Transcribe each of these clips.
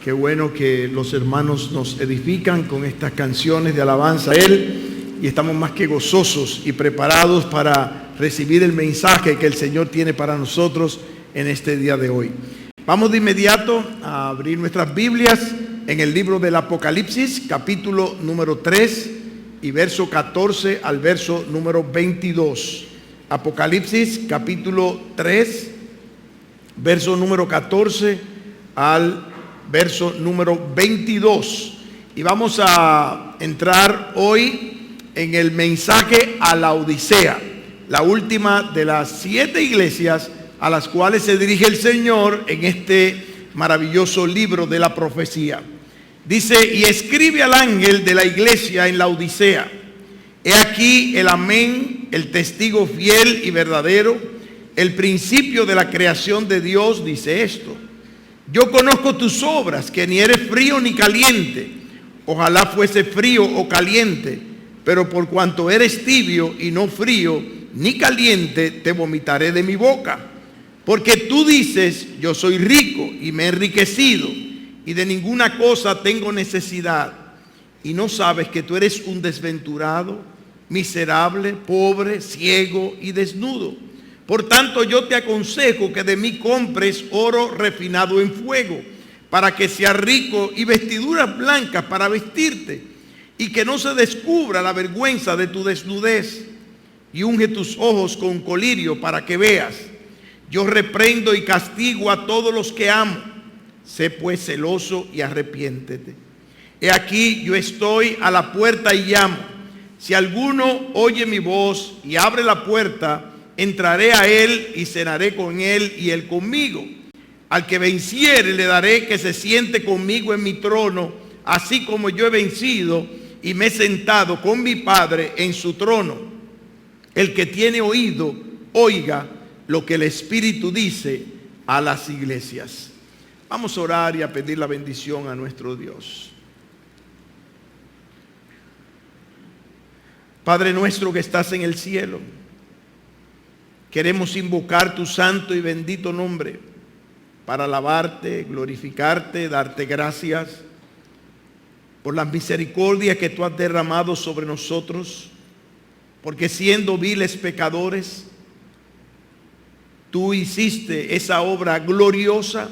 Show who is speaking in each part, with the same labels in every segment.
Speaker 1: Qué bueno que los hermanos nos edifican con estas canciones de alabanza a Él, y estamos más que gozosos y preparados para recibir el mensaje que el Señor tiene para nosotros en este día de hoy. Vamos de inmediato a abrir nuestras Biblias en el libro del Apocalipsis, capítulo número 3 y verso 14 al verso número 22. Apocalipsis, capítulo 3, verso número 14 al verso número 22. Y vamos a entrar hoy en el mensaje a la Odisea, la última de las 7 iglesias a las cuales se dirige el Señor en este maravilloso libro de la profecía. Dice: y escribe al ángel de la iglesia en la Odisea: he aquí el amén, el testigo fiel y verdadero, el principio de la creación de Dios, dice esto: yo conozco tus obras, que ni eres frío ni caliente. Ojalá fuese frío o caliente, pero por cuanto eres tibio y no frío ni caliente, te vomitaré de mi boca. Porque tú dices: yo soy rico y me he enriquecido, y de ninguna cosa tengo necesidad, y no sabes que tú eres un desventurado, miserable, pobre, ciego y desnudo. Por tanto, yo te aconsejo que de mí compres oro refinado en fuego, para que seas rico, y vestiduras blancas para vestirte, y que no se descubra la vergüenza de tu desnudez, y unge tus ojos con colirio para que veas. Yo reprendo y castigo a todos los que amo. Sé pues celoso y arrepiéntete. He aquí, yo estoy a la puerta y llamo. Si alguno oye mi voz y abre la puerta, entraré a él y cenaré con él y él conmigo. Al que venciere le daré que se siente conmigo en mi trono, así como yo he vencido y me he sentado con mi Padre en su trono. El que tiene oído, oiga lo que el Espíritu dice a las iglesias. Vamos a orar y a pedir la bendición a nuestro Dios. Padre nuestro que estás en el cielo, queremos invocar tu santo y bendito nombre para alabarte, glorificarte, darte gracias por las misericordias que tú has derramado sobre nosotros, porque siendo viles pecadores, tú hiciste esa obra gloriosa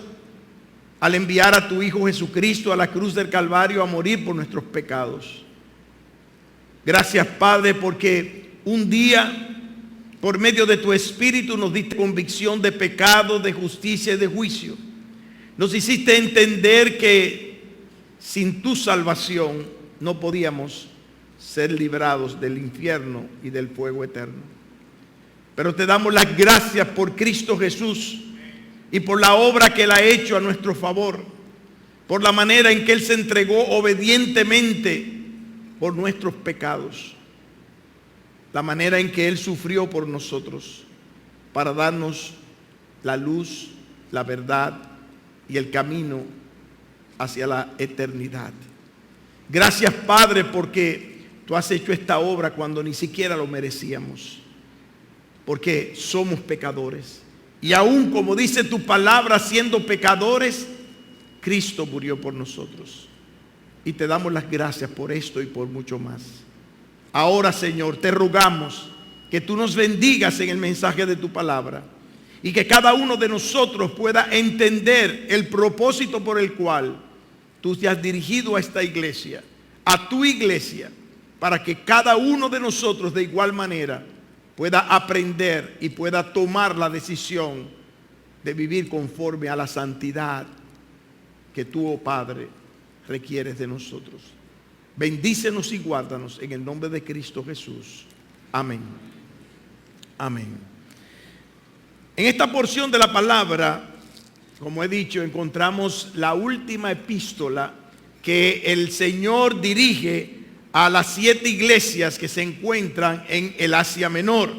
Speaker 1: al enviar a tu Hijo Jesucristo a la cruz del Calvario a morir por nuestros pecados. Gracias, Padre, porque un día, por medio de tu Espíritu, nos diste convicción de pecado, de justicia y de juicio. Nos hiciste entender que sin tu salvación no podíamos ser librados del infierno y del fuego eterno. Pero te damos las gracias por Cristo Jesús y por la obra que Él ha hecho a nuestro favor, por la manera en que Él se entregó obedientemente por nuestros pecados, la manera en que Él sufrió por nosotros para darnos la luz, la verdad y el camino hacia la eternidad. Gracias, Padre, porque tú has hecho esta obra cuando ni siquiera lo merecíamos, porque somos pecadores. Y aún, como dice tu palabra, siendo pecadores, Cristo murió por nosotros. Y te damos las gracias por esto y por mucho más. Ahora, Señor, te rogamos que tú nos bendigas en el mensaje de tu palabra, y que cada uno de nosotros pueda entender el propósito por el cual tú te has dirigido a esta iglesia, a tu iglesia, para que cada uno de nosotros de igual manera pueda aprender y pueda tomar la decisión de vivir conforme a la santidad que tú, oh Padre, requieres de nosotros. Bendícenos y guárdanos en el nombre de Cristo Jesús. Amén. Amén. En esta porción de la palabra, como he dicho, encontramos la última epístola que el Señor dirige a las 7 iglesias que se encuentran en el Asia Menor.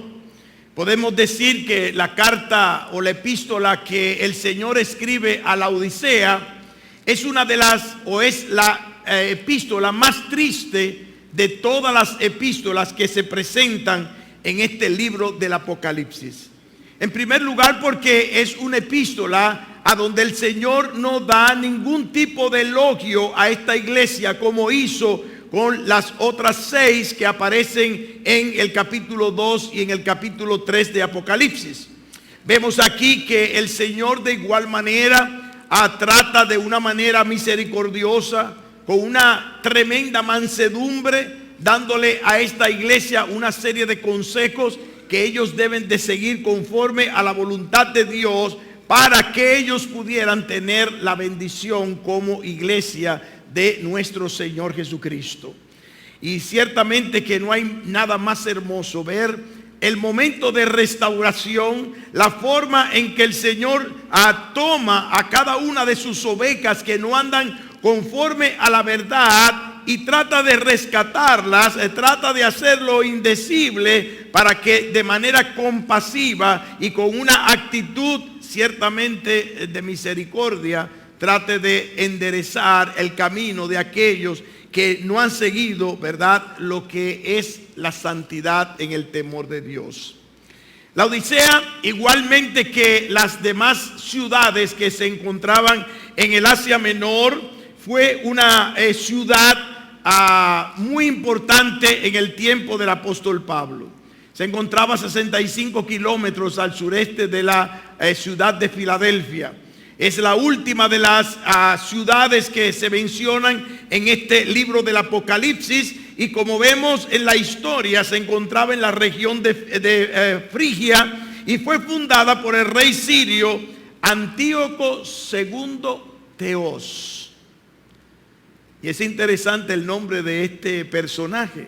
Speaker 1: Podemos decir que la carta o la epístola que el Señor escribe a la Odisea es una de las, o es la epístola más triste de todas las epístolas que se presentan en este libro del Apocalipsis. En primer lugar, porque es una epístola a donde el Señor no da ningún tipo de elogio a esta iglesia como hizo con las otras 6 que aparecen en el capítulo 2 y en el capítulo 3 de Apocalipsis. Vemos aquí que el Señor de igual manera trata de una manera misericordiosa, con una tremenda mansedumbre, dándole a esta iglesia una serie de consejos que ellos deben de seguir conforme a la voluntad de Dios, para que ellos pudieran tener la bendición como iglesia de nuestro Señor Jesucristo. Y ciertamente que no hay nada más hermoso ver el momento de restauración, la forma en que el Señor toma a cada una de sus ovejas que no andan conforme a la verdad y trata de rescatarlas, trata de hacerlo indecible para que de manera compasiva y con una actitud ciertamente de misericordia trate de enderezar el camino de aquellos que no han seguido, ¿verdad?, lo que es la santidad en el temor de Dios. La Odisea, igualmente que las demás ciudades que se encontraban en el Asia Menor, fue una ciudad muy importante en el tiempo del apóstol Pablo. Se encontraba a 65 kilómetros al sureste de la ciudad de Filadelfia. Es la última de las ciudades que se mencionan en este libro del Apocalipsis, y como vemos en la historia se encontraba en la región de Frigia, y fue fundada por el rey sirio Antíoco II Teos. Y es interesante el nombre de este personaje,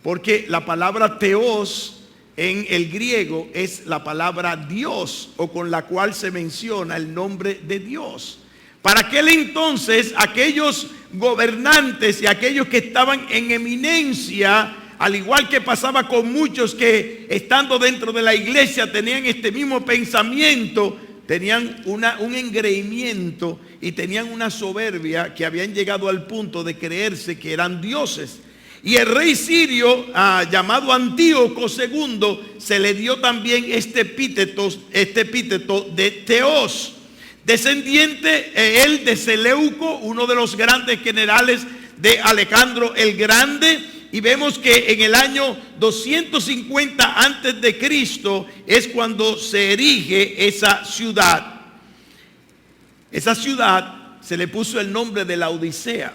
Speaker 1: porque la palabra Teos en el griego es la palabra Dios, o con la cual se menciona el nombre de Dios. Para aquel entonces, aquellos gobernantes y aquellos que estaban en eminencia, al igual que pasaba con muchos que estando dentro de la iglesia tenían este mismo pensamiento, tenían un engreimiento y tenían una soberbia que habían llegado al punto de creerse que eran dioses. Y el rey sirio llamado Antíoco II se le dio también este epíteto de Teos, descendiente él de Seleuco, uno de los grandes generales de Alejandro el Grande. Y vemos que en el año 250 antes de Cristo es cuando se erige esa ciudad. Esa ciudad se le puso el nombre de la Odisea,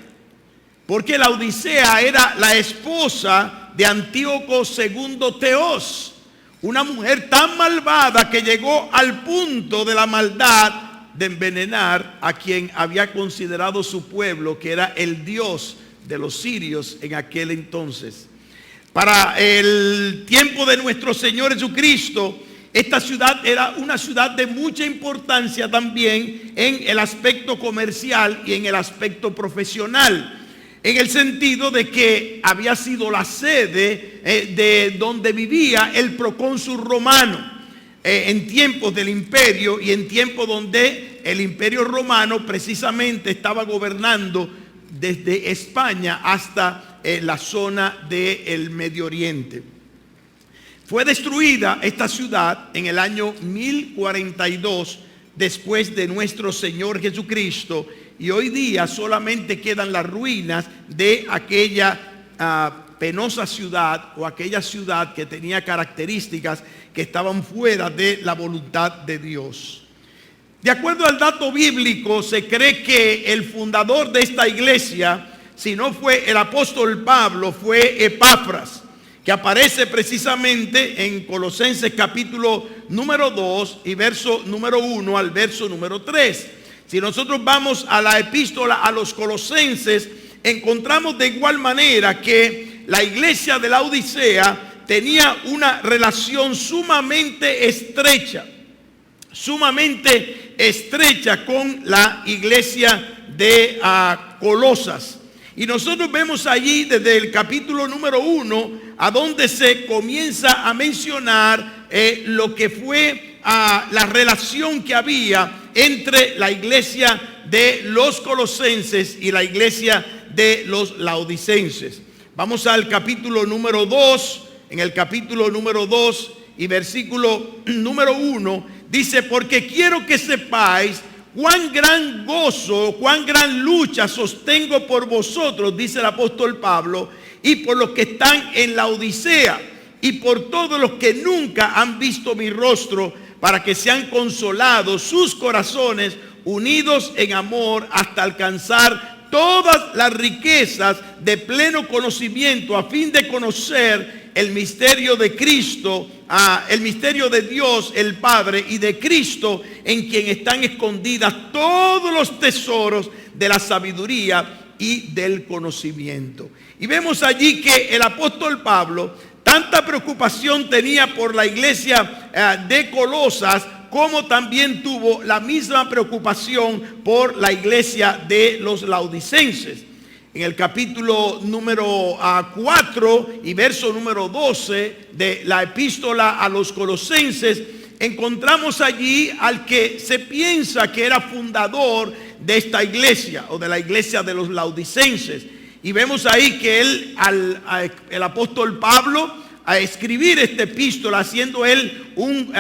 Speaker 1: porque la Odisea era la esposa de Antíoco II Teos, una mujer tan malvada que llegó al punto de la maldad de envenenar a quien había considerado su pueblo, que era el dios de los sirios en aquel entonces. Para el tiempo de nuestro Señor Jesucristo, esta ciudad era una ciudad de mucha importancia también en el aspecto comercial y en el aspecto profesional, en el sentido de que había sido la sede de donde vivía el procónsul romano en tiempos del imperio, y en tiempos donde el imperio romano precisamente estaba gobernando desde España hasta la zona del Medio Oriente. Fue destruida esta ciudad en el año 1042 después de nuestro Señor Jesucristo, y hoy día solamente quedan las ruinas de aquella penosa ciudad, o aquella ciudad que tenía características que estaban fuera de la voluntad de Dios. De acuerdo al dato bíblico, se cree que el fundador de esta iglesia, si no fue el apóstol Pablo, fue Epafras, que aparece precisamente en Colosenses capítulo número 2 y verso número 1 al verso número 3. Si nosotros vamos a la epístola a los Colosenses, encontramos de igual manera que la iglesia de la Odisea tenía una relación sumamente estrecha con la iglesia de Colosas. Y nosotros vemos allí desde el capítulo número 1 a donde se comienza a mencionar lo que fue la relación que había entre la iglesia de los colosenses y la iglesia de los laodicenses. Vamos al capítulo número 2. En el capítulo número 2 y versículo número 1 dice: porque quiero que sepáis cuán gran gozo, cuán gran lucha sostengo por vosotros, dice el apóstol Pablo, y por los que están en la Odisea, y por todos los que nunca han visto mi rostro, para que sean consolados sus corazones, unidos en amor, hasta alcanzar todas las riquezas de pleno conocimiento, a fin de conocer el misterio de Cristo, el misterio de Dios el Padre, y de Cristo, en quien están escondidas todos los tesoros de la sabiduría y del conocimiento. Y vemos allí que el apóstol Pablo tanta preocupación tenía por la iglesia de Colosas, como también tuvo la misma preocupación por la iglesia de los laodicenses. En el capítulo número 4 y verso número 12 de la epístola a los colosenses, encontramos allí al que se piensa que era fundador de esta iglesia, o de la iglesia de los laodicenses. Y vemos ahí que el apóstol Pablo, a escribir esta epístola, siendo él un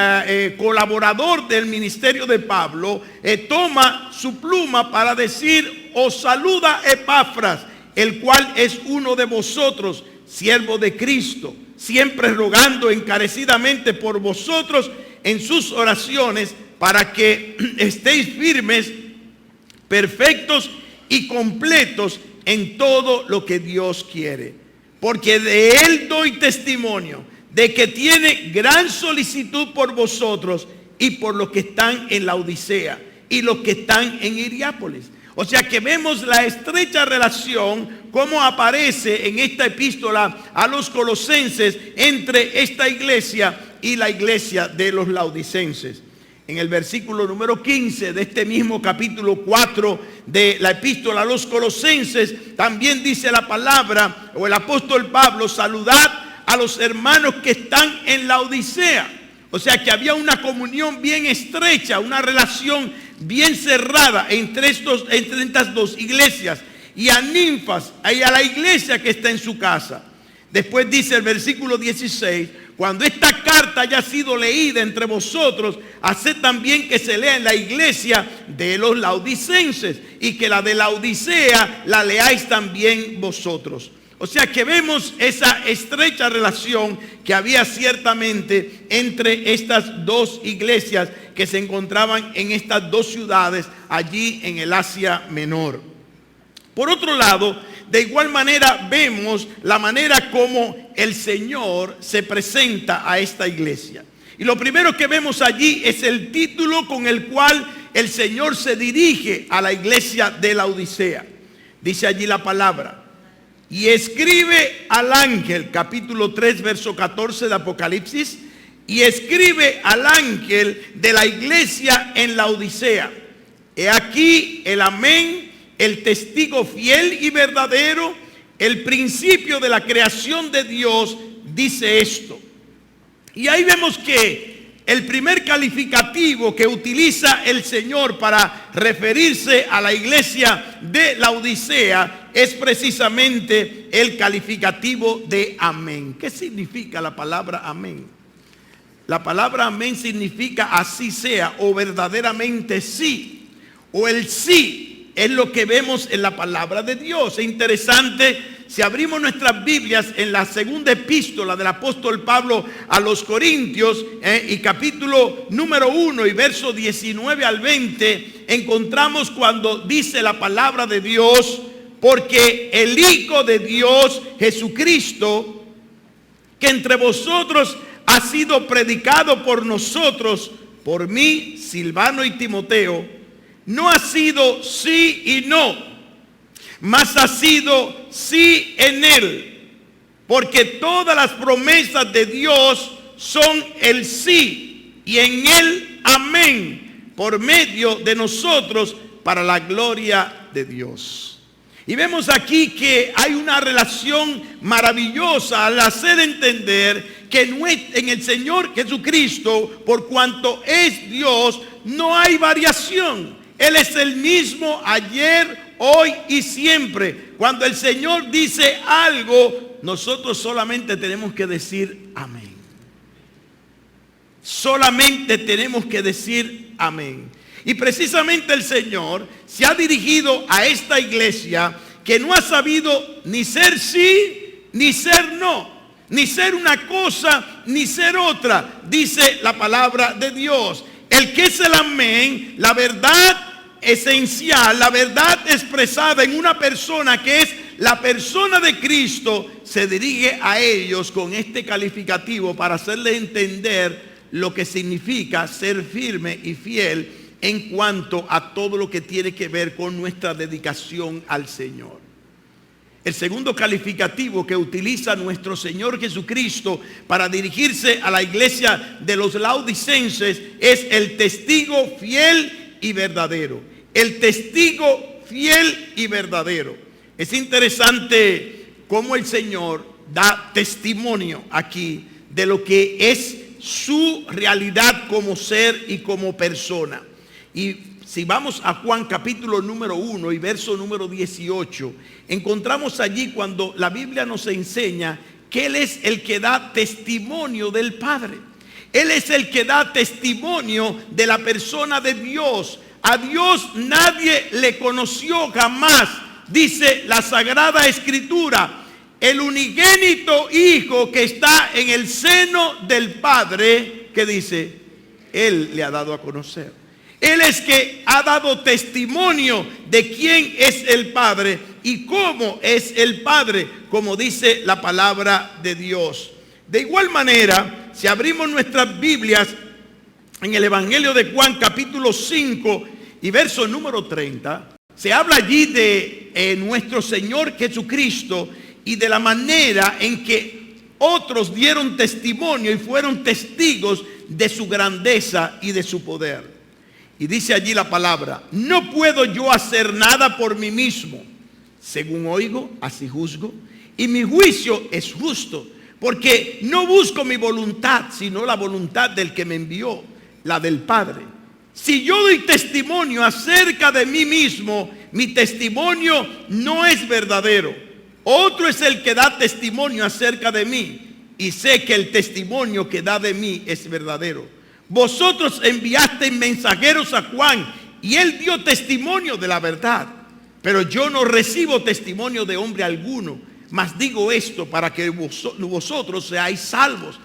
Speaker 1: colaborador del ministerio de Pablo, toma su pluma para decir: os saluda Epafras, el cual es uno de vosotros, siervo de Cristo, siempre rogando encarecidamente por vosotros en sus oraciones, para que estéis firmes, perfectos y completos en todo lo que Dios quiere. Porque de él doy testimonio de que tiene gran solicitud por vosotros y por los que están en la Odisea y los que están en Hierápolis. O sea que vemos la estrecha relación como aparece en esta epístola a los colosenses entre esta iglesia y la iglesia de los laodicenses. En el versículo número 15 de este mismo capítulo 4 de la epístola a los colosenses, también dice la palabra, o el apóstol Pablo: saludad a los hermanos que están en la Odisea. O sea que había una comunión bien estrecha, una relación bien cerrada entre estas dos iglesias. Y a Ninfas, y a la iglesia que está en su casa. Después dice el versículo 16: cuando esta carta haya sido leída entre vosotros, haced también que se lea en la iglesia de los laodicenses, y que la de la Odisea la leáis también vosotros. O sea que vemos esa estrecha relación que había ciertamente entre estas dos iglesias que se encontraban en estas dos ciudades allí en el Asia Menor. Por otro lado, de igual manera vemos la manera como el Señor se presenta a esta iglesia. Y lo primero que vemos allí es el título con el cual el Señor se dirige a la iglesia de la Odisea. Dice allí la palabra: y escribe al ángel, capítulo 3, verso 14 de Apocalipsis, y escribe al ángel de la iglesia en la Odisea: he aquí el amén, el testigo fiel y verdadero, el principio de la creación de Dios, dice esto. Y ahí vemos que el primer calificativo que utiliza el Señor para referirse a la iglesia de la Odisea es precisamente el calificativo de amén. ¿Qué significa la palabra amén? La palabra amén significa así sea, o verdaderamente sí, o el sí. Es lo que vemos en la palabra de Dios. Es interesante, si abrimos nuestras Biblias en la segunda epístola del apóstol Pablo a los Corintios, y capítulo número 1 y verso 19 al 20, encontramos cuando dice la palabra de Dios: porque el Hijo de Dios, Jesucristo, que entre vosotros ha sido predicado por nosotros, por mí, Silvano y Timoteo, no ha sido sí y no, mas ha sido sí en él, porque todas las promesas de Dios son el sí, y en él amén, por medio de nosotros, para la gloria de Dios. Y vemos aquí que hay una relación maravillosa al hacer entender que en el Señor Jesucristo, por cuanto es Dios, no hay variación. Él es el mismo ayer, hoy y siempre. Cuando el Señor dice algo, nosotros solamente tenemos que decir amén. Solamente tenemos que decir amén. Y precisamente el Señor se ha dirigido a esta iglesia que no ha sabido ni ser sí, ni ser no, ni ser una cosa, ni ser otra, dice la palabra de Dios. El que es el amén, la verdad esencial, la verdad expresada en una persona que es la persona de Cristo, se dirige a ellos con este calificativo para hacerles entender lo que significa ser firme y fiel en cuanto a todo lo que tiene que ver con nuestra dedicación al Señor. El segundo calificativo que utiliza nuestro Señor Jesucristo para dirigirse a la iglesia de los laodicenses es el testigo fiel y verdadero. El testigo fiel y verdadero. Es interesante cómo el Señor da testimonio aquí de lo que es su realidad como ser y como persona. Y si vamos a Juan capítulo número 1 y verso número 18, encontramos allí cuando la Biblia nos enseña que Él es el que da testimonio del Padre. Él es el que da testimonio de la persona de Dios. A Dios nadie le conoció jamás, dice la Sagrada Escritura. El unigénito Hijo que está en el seno del Padre, que dice, Él le ha dado a conocer. Él es que ha dado testimonio de quién es el Padre y cómo es el Padre, como dice la palabra de Dios. De igual manera, si abrimos nuestras Biblias en el Evangelio de Juan capítulo 5 y verso número 30, se habla allí de nuestro Señor Jesucristo y de la manera en que otros dieron testimonio y fueron testigos de su grandeza y de su poder. Y dice allí la palabra: no puedo yo hacer nada por mí mismo. Según oigo, así juzgo. Y mi juicio es justo, porque no busco mi voluntad, sino la voluntad del que me envió, la del Padre. Si yo doy testimonio acerca de mí mismo, mi testimonio no es verdadero. Otro es el que da testimonio acerca de mí, y sé que el testimonio que da de mí es verdadero. Vosotros enviasteis mensajeros a Juan, y él dio testimonio de la verdad. Pero yo no recibo testimonio de hombre alguno, mas digo esto para que vosotros seáis salvos.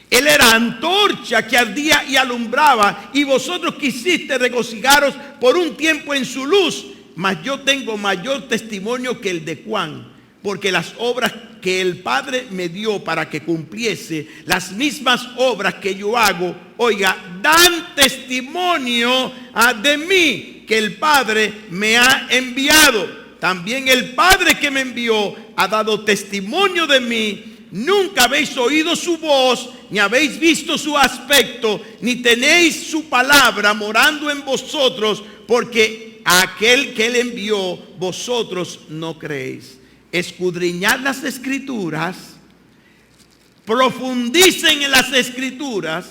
Speaker 1: Él era antorcha que ardía y alumbraba, y vosotros quisiste regocijaros por un tiempo en su luz. Mas yo tengo mayor testimonio que el de Juan, porque las obras que el Padre me dio para que cumpliese, las mismas obras que yo hago, oiga, dan testimonio de mí, que el Padre me ha enviado. También el Padre que me envió ha dado testimonio de mí. Nunca habéis oído su voz, ni habéis visto su aspecto, ni tenéis su palabra morando en vosotros, porque a aquel que él envió vosotros no creéis. Escudriñad las Escrituras, profundicen en las Escrituras.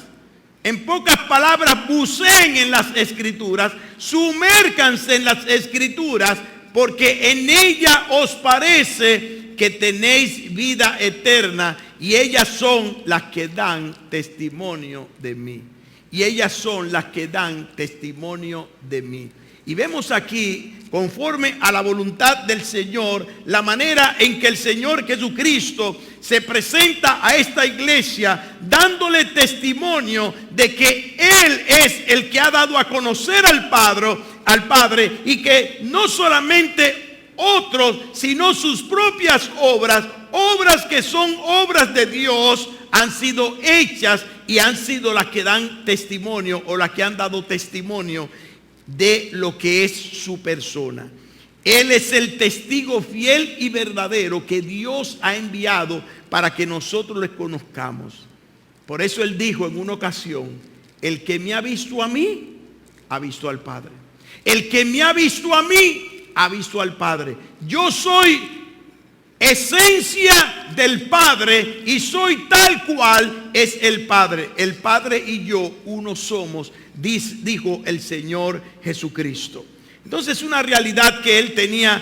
Speaker 1: En pocas palabras, buceen en las Escrituras, sumércanse en las Escrituras, porque en ella os parece que tenéis vida eterna, y ellas son las que dan testimonio de mí. Y ellas son las que dan testimonio de mí. Y vemos aquí, conforme a la voluntad del Señor, la manera en que el Señor Jesucristo se presenta a esta iglesia, dándole testimonio de que Él es el que ha dado a conocer al Padre, y que no solamente otros, sino sus propias obras, obras que son obras de Dios, han sido hechas y han sido las que dan testimonio, o las que han dado testimonio de lo que es su persona. Él es el testigo fiel y verdadero que Dios ha enviado para que nosotros le conozcamos. Por eso Él dijo en una ocasión: el que me ha visto a mí, ha visto al Padre. El que me ha visto a mí, ha visto al Padre. Yo soy esencia del Padre, y soy tal cual es el Padre. El Padre y yo uno somos, dijo el Señor Jesucristo. Entonces, una realidad que Él tenía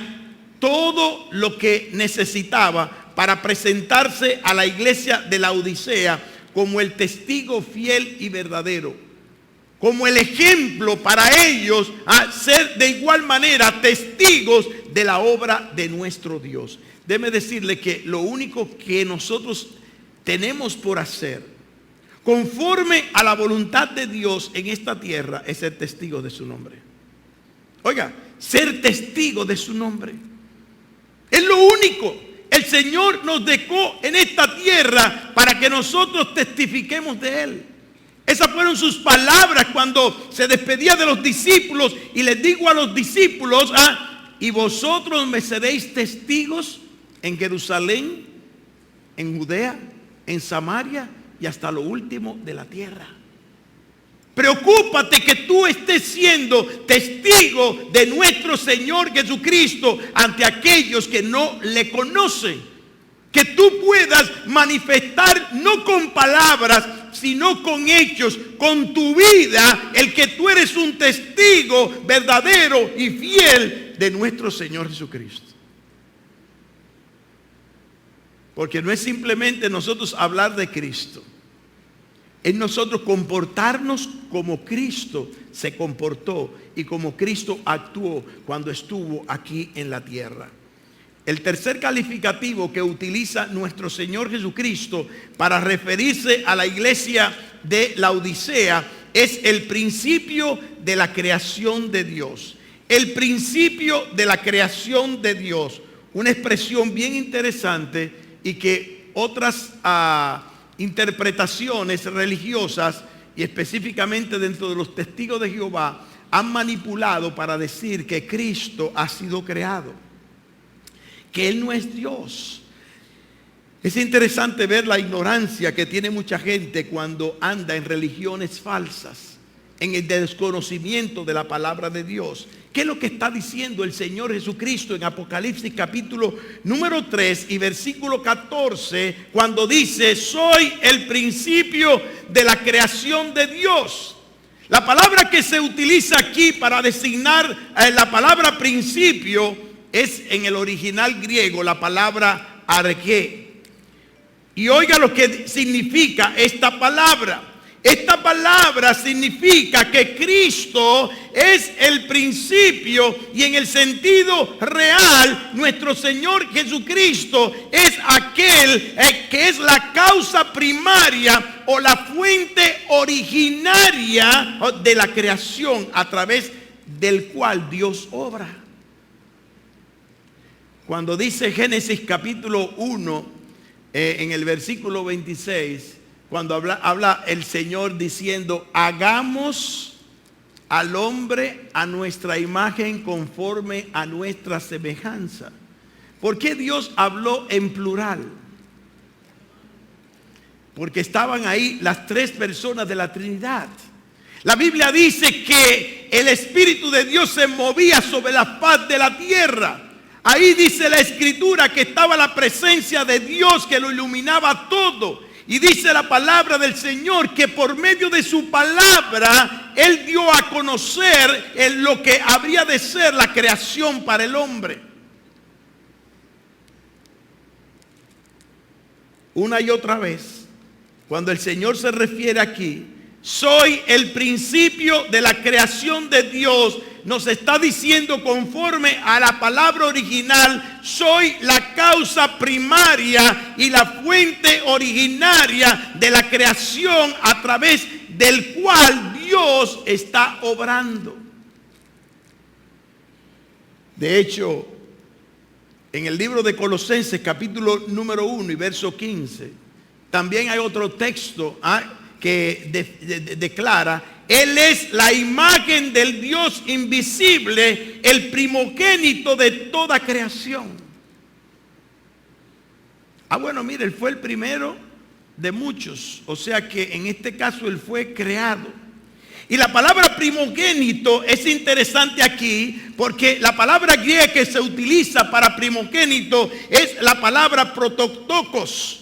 Speaker 1: todo lo que necesitaba para presentarse a la iglesia de Laodicea como el testigo fiel y verdadero, como el ejemplo para ellos a ser de igual manera testigos de la obra de nuestro Dios. Déjeme decirle que lo único que nosotros tenemos por hacer, conforme a la voluntad de Dios en esta tierra, es ser testigo de su nombre. Oiga, ser testigo de su nombre. Es lo único. El Señor nos dejó en esta tierra para que nosotros testifiquemos de Él. Esas fueron sus palabras cuando se despedía de los discípulos, y les digo a los discípulos, y vosotros me seréis testigos en Jerusalén, en Judea, en Samaria y hasta lo último de la tierra. Preocúpate que tú estés siendo testigo de nuestro Señor Jesucristo ante aquellos que no le conocen. Que tú puedas manifestar no con palabras, sino con hechos, con tu vida, el que tú eres un testigo verdadero y fiel de nuestro Señor Jesucristo. Porque no es simplemente nosotros hablar de Cristo, es nosotros comportarnos como Cristo se comportó y como Cristo actuó cuando estuvo aquí en la tierra. El tercer calificativo que utiliza nuestro Señor Jesucristo para referirse a la iglesia de Laodicea es el principio de la creación de Dios. El principio de la creación de Dios. Una expresión bien interesante y que otras interpretaciones religiosas y específicamente dentro de los testigos de Jehová han manipulado para decir que Cristo ha sido creado, que Él no es Dios. Es interesante ver la ignorancia que tiene mucha gente cuando anda en religiones falsas, en el desconocimiento de la palabra de Dios. ¿Qué es lo que está diciendo el Señor Jesucristo en Apocalipsis capítulo número 3 y versículo 14, cuando dice: soy el principio de la creación de Dios? La palabra que se utiliza aquí para designar la palabra principio es en el original griego la palabra arqué. Y oiga lo que significa esta palabra. Esta palabra significa que Cristo es el principio, y en el sentido real, nuestro Señor Jesucristo es aquel que es la causa primaria o la fuente originaria de la creación a través del cual Dios obra. Cuando dice Génesis capítulo 1, en el versículo 26, cuando habla el Señor diciendo: hagamos al hombre a nuestra imagen conforme a nuestra semejanza. ¿Por qué Dios habló en plural? Porque estaban ahí las tres personas de la Trinidad. La Biblia dice que el Espíritu de Dios se movía sobre la faz de la tierra. Ahí dice la Escritura que estaba la presencia de Dios que lo iluminaba todo. Y dice la palabra del Señor que por medio de su palabra Él dio a conocer lo que habría de ser la creación para el hombre. Una y otra vez, cuando el Señor se refiere aquí: soy el principio de la creación de Dios, nos está diciendo, conforme a la palabra original, soy la causa primaria y la fuente originaria de la creación a través del cual Dios está obrando. De hecho, en el libro de Colosenses capítulo número 1 y verso 15, también hay otro texto que declara: Él es la imagen del Dios invisible, el primogénito de toda creación. Bueno, mire, Él fue el primero de muchos. O sea que en este caso Él fue creado. Y la palabra primogénito es interesante aquí, porque la palabra griega que se utiliza para primogénito es la palabra prototokos.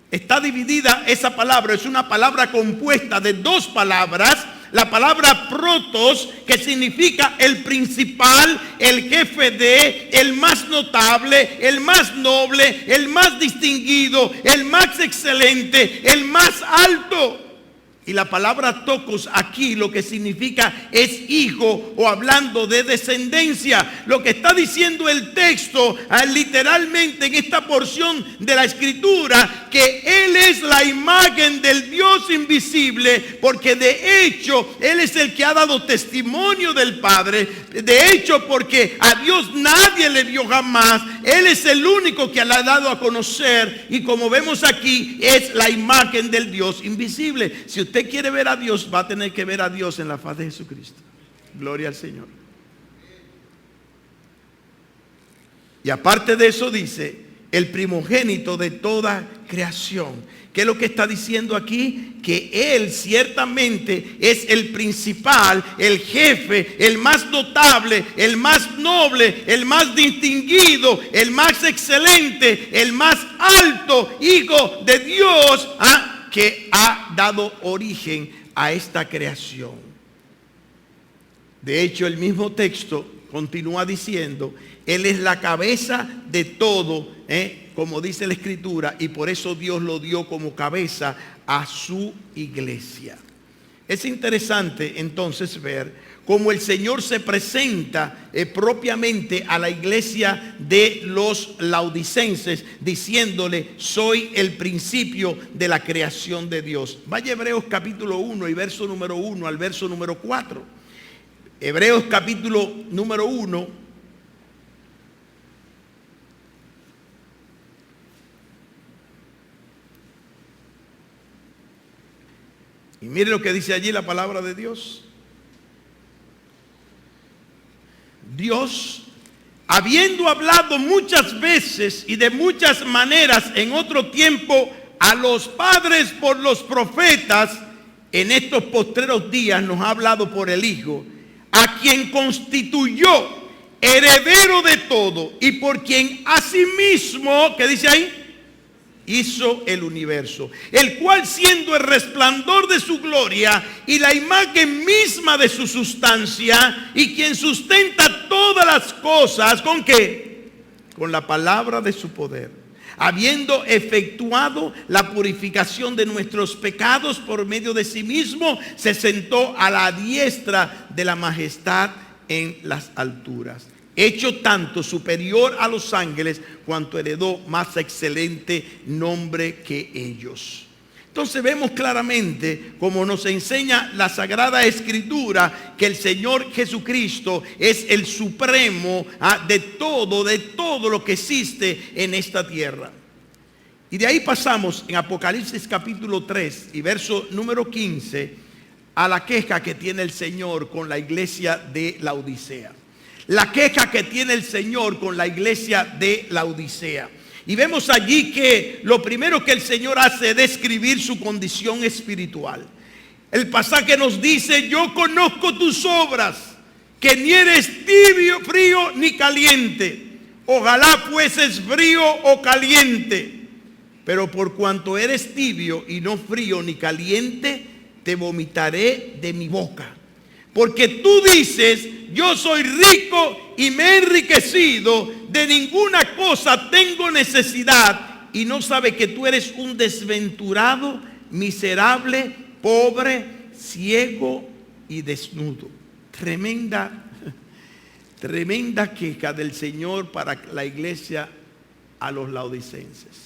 Speaker 1: Está dividida esa palabra, es una palabra compuesta de dos palabras. La palabra protos, que significa el principal, el jefe de, el más notable, el más noble, el más distinguido, el más excelente, el más alto. Y la palabra tocos aquí lo que significa es hijo, o hablando de descendencia. Lo que está diciendo el texto literalmente en esta porción de la escritura, que Él es la imagen del Dios invisible, porque de hecho Él es el que ha dado testimonio del Padre. De hecho, porque a Dios nadie le vio jamás, Él es el único que le ha dado a conocer, y como vemos aquí, es la imagen del Dios invisible. Si usted quiere ver a Dios, va a tener que ver a Dios en la faz de Jesucristo. Gloria al Señor. Y aparte de eso dice, el primogénito de toda creación. ¿Qué es lo que está diciendo aquí? Que Él ciertamente es el principal, el jefe, el más notable, el más noble, el más distinguido, el más excelente, el más alto Hijo de Dios, que ha dado origen a esta creación. De hecho, el mismo texto continúa diciendo, Él es la cabeza de todo, como dice la Escritura, y por eso Dios lo dio como cabeza a su iglesia. Es interesante entonces ver cómo el Señor se presenta propiamente a la iglesia de los laodicenses, diciéndole, soy el principio de la creación de Dios. Vaya a Hebreos capítulo 1 y verso número 1 al verso número 4. Hebreos capítulo número 1. Y mire lo que dice allí la palabra de Dios. Dios, habiendo hablado muchas veces y de muchas maneras en otro tiempo a los padres por los profetas, en estos postreros días nos ha hablado por el Hijo, a quien constituyó heredero de todo y por quien asimismo, ¿qué dice ahí? Hizo el universo, el cual siendo el resplandor de su gloria y la imagen misma de su sustancia, y quien sustenta todas las cosas, ¿con qué? Con la palabra de su poder, habiendo efectuado la purificación de nuestros pecados por medio de sí mismo, se sentó a la diestra de la majestad en las alturas, hecho tanto superior a los ángeles, cuanto heredó más excelente nombre que ellos. Entonces vemos claramente, como nos enseña la Sagrada Escritura, que el Señor Jesucristo es el supremo de todo lo que existe en esta tierra. Y de ahí pasamos en Apocalipsis capítulo 3 y verso número 15 a la queja que tiene el Señor con la iglesia de Laodicea. La queja que tiene el Señor con la iglesia de Laodicea. Y vemos allí que lo primero que el Señor hace es describir su condición espiritual. El pasaje nos dice, yo conozco tus obras, que ni eres tibio, frío ni caliente. Ojalá fueses frío o caliente. Pero por cuanto eres tibio y no frío ni caliente, te vomitaré de mi boca. Porque tú dices, yo soy rico y me he enriquecido, de ninguna cosa tengo necesidad, y no sabe que tú eres un desventurado, miserable, pobre, ciego y desnudo. Tremenda queja del Señor para la iglesia a los laodicenses.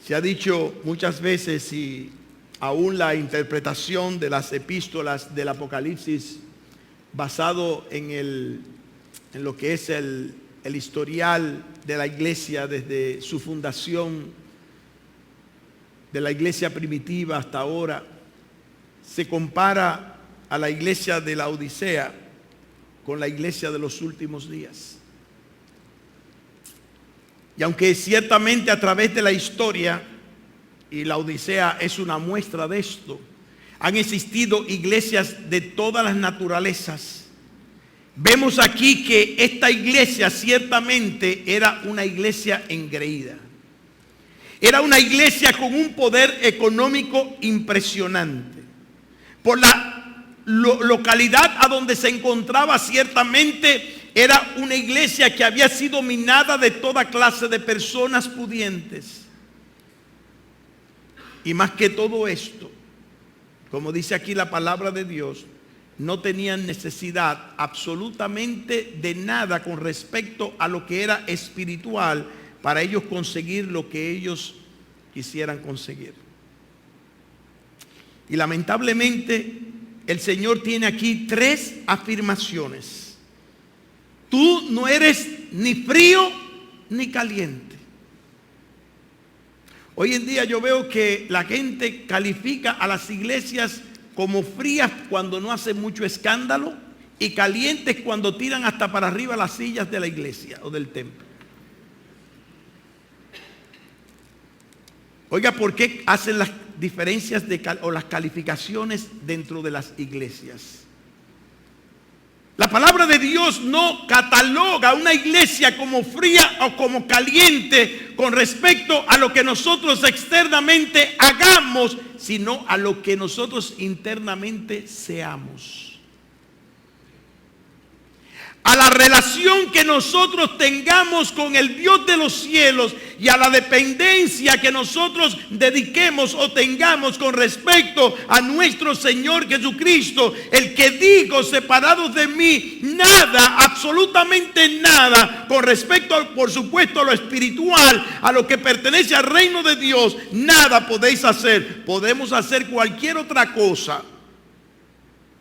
Speaker 1: Se ha dicho muchas veces, y aún la interpretación de las epístolas del Apocalipsis basado en lo que es el historial de la iglesia desde su fundación, de la iglesia primitiva hasta ahora, se compara a la iglesia de la Odisea con la iglesia de los últimos días. Y aunque ciertamente a través de la historia, y la Odisea es una muestra de esto, han existido iglesias de todas las naturalezas, vemos aquí que esta iglesia ciertamente era una iglesia engreída. Era una iglesia con un poder económico impresionante. Por la localidad a donde se encontraba, ciertamente era una iglesia que había sido minada de toda clase de personas pudientes. Y más que todo esto, como dice aquí la palabra de Dios, no tenían necesidad absolutamente de nada con respecto a lo que era espiritual para ellos conseguir lo que ellos quisieran conseguir. Y lamentablemente el Señor tiene aquí 3 afirmaciones. Tú no eres ni frío ni caliente. Hoy en día yo veo que la gente califica a las iglesias como frías cuando no hacen mucho escándalo y calientes cuando tiran hasta para arriba las sillas de la iglesia o del templo. Oiga, ¿por qué hacen las diferencias o las calificaciones dentro de las iglesias? La palabra de Dios no cataloga a una iglesia como fría o como caliente con respecto a lo que nosotros externamente hagamos, sino a lo que nosotros internamente seamos. A la relación que nosotros tengamos con el Dios de los cielos y a la dependencia que nosotros dediquemos o tengamos con respecto a nuestro Señor Jesucristo, el que dijo: separados de mí, nada, absolutamente nada, con respecto, por supuesto, a lo espiritual, a lo que pertenece al reino de Dios, nada podéis hacer. Podemos hacer cualquier otra cosa,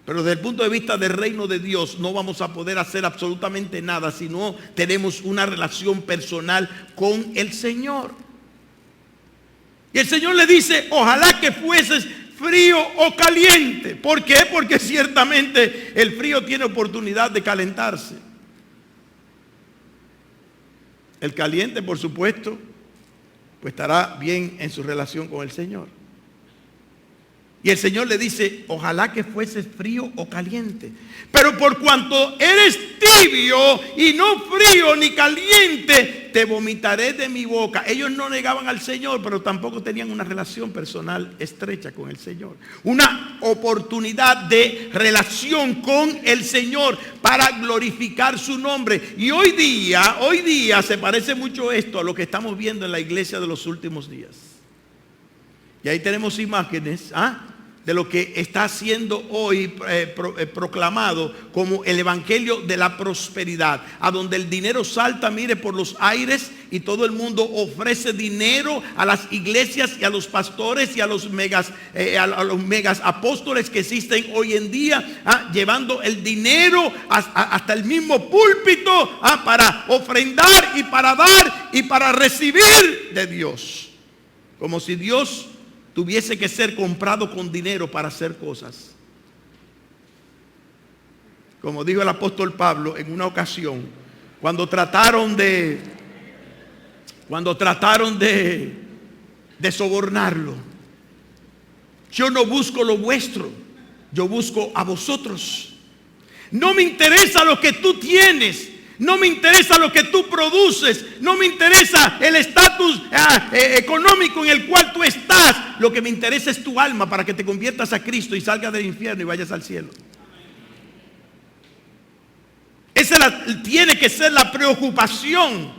Speaker 1: pero desde el punto de vista del reino de Dios no vamos a poder hacer absolutamente nada si no tenemos una relación personal con el Señor. Y el Señor le dice: ojalá que fueses frío o caliente. ¿Por qué? Porque ciertamente el frío tiene oportunidad de calentarse. El caliente, por supuesto, pues estará bien en su relación con el Señor. Y el Señor le dice: ojalá que fueses frío o caliente. Pero por cuanto eres tibio y no frío ni caliente, te vomitaré de mi boca. Ellos no negaban al Señor, pero tampoco tenían una relación personal estrecha con el Señor. Una oportunidad de relación con el Señor para glorificar su nombre. Y hoy día se parece mucho esto a lo que estamos viendo en la iglesia de los últimos días. Y ahí tenemos imágenes de lo que está siendo hoy proclamado como el evangelio de la prosperidad, a donde el dinero salta, mire, por los aires, y todo el mundo ofrece dinero a las iglesias y a los pastores y a los megas apóstoles que existen hoy en día, llevando el dinero hasta el mismo púlpito para ofrendar y para dar y para recibir de Dios, como si Dios tuviese que ser comprado con dinero para hacer cosas. Como dijo el apóstol Pablo en una ocasión, cuando trataron de sobornarlo: yo no busco lo vuestro, yo busco a vosotros. No me interesa lo que tú tienes, no me interesa lo que tú produces, no me interesa el estatus económico en el cual tú estás. Lo que me interesa es tu alma, para que te conviertas a Cristo y salgas del infierno y vayas al cielo. Esa tiene que ser la preocupación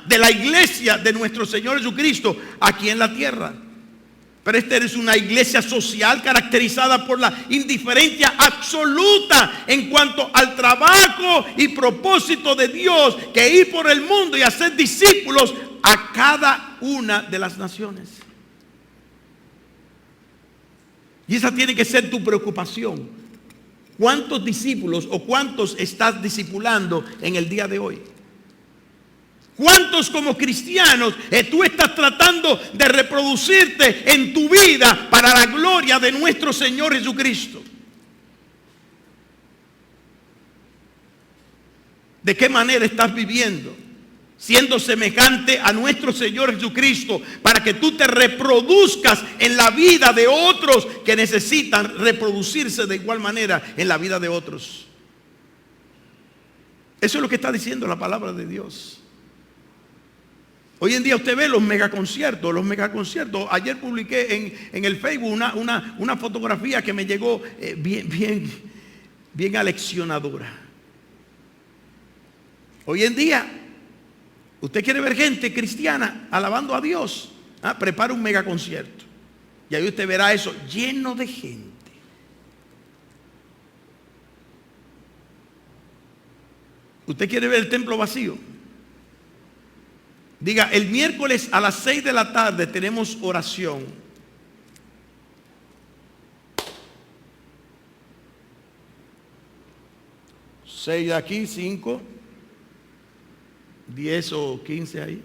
Speaker 1: de la iglesia de nuestro Señor Jesucristo aquí en la tierra. Pero esta es una iglesia social caracterizada por la indiferencia absoluta en cuanto al trabajo y propósito de Dios, que es ir por el mundo y hacer discípulos a cada una de las naciones. Y esa tiene que ser tu preocupación. ¿Cuántos discípulos o cuántos estás discipulando en el día de hoy? ¿Cuántos como cristianos tú estás tratando de reproducirte en tu vida para la gloria de nuestro Señor Jesucristo? ¿De qué manera estás viviendo? Siendo semejante a nuestro Señor Jesucristo, para que tú te reproduzcas en la vida de otros que necesitan reproducirse de igual manera en la vida de otros. Eso es lo que está diciendo la palabra de Dios. Hoy en día usted ve los megaconciertos. Ayer publiqué en el Facebook una fotografía que me llegó bien aleccionadora. Hoy en día, usted quiere ver gente cristiana alabando a Dios, prepara un megaconcierto. Y ahí usted verá eso lleno de gente. ¿Usted quiere ver el templo vacío? Diga, el miércoles a las 6 de la tarde tenemos oración. 6 de aquí, 5, 10 o 15 ahí.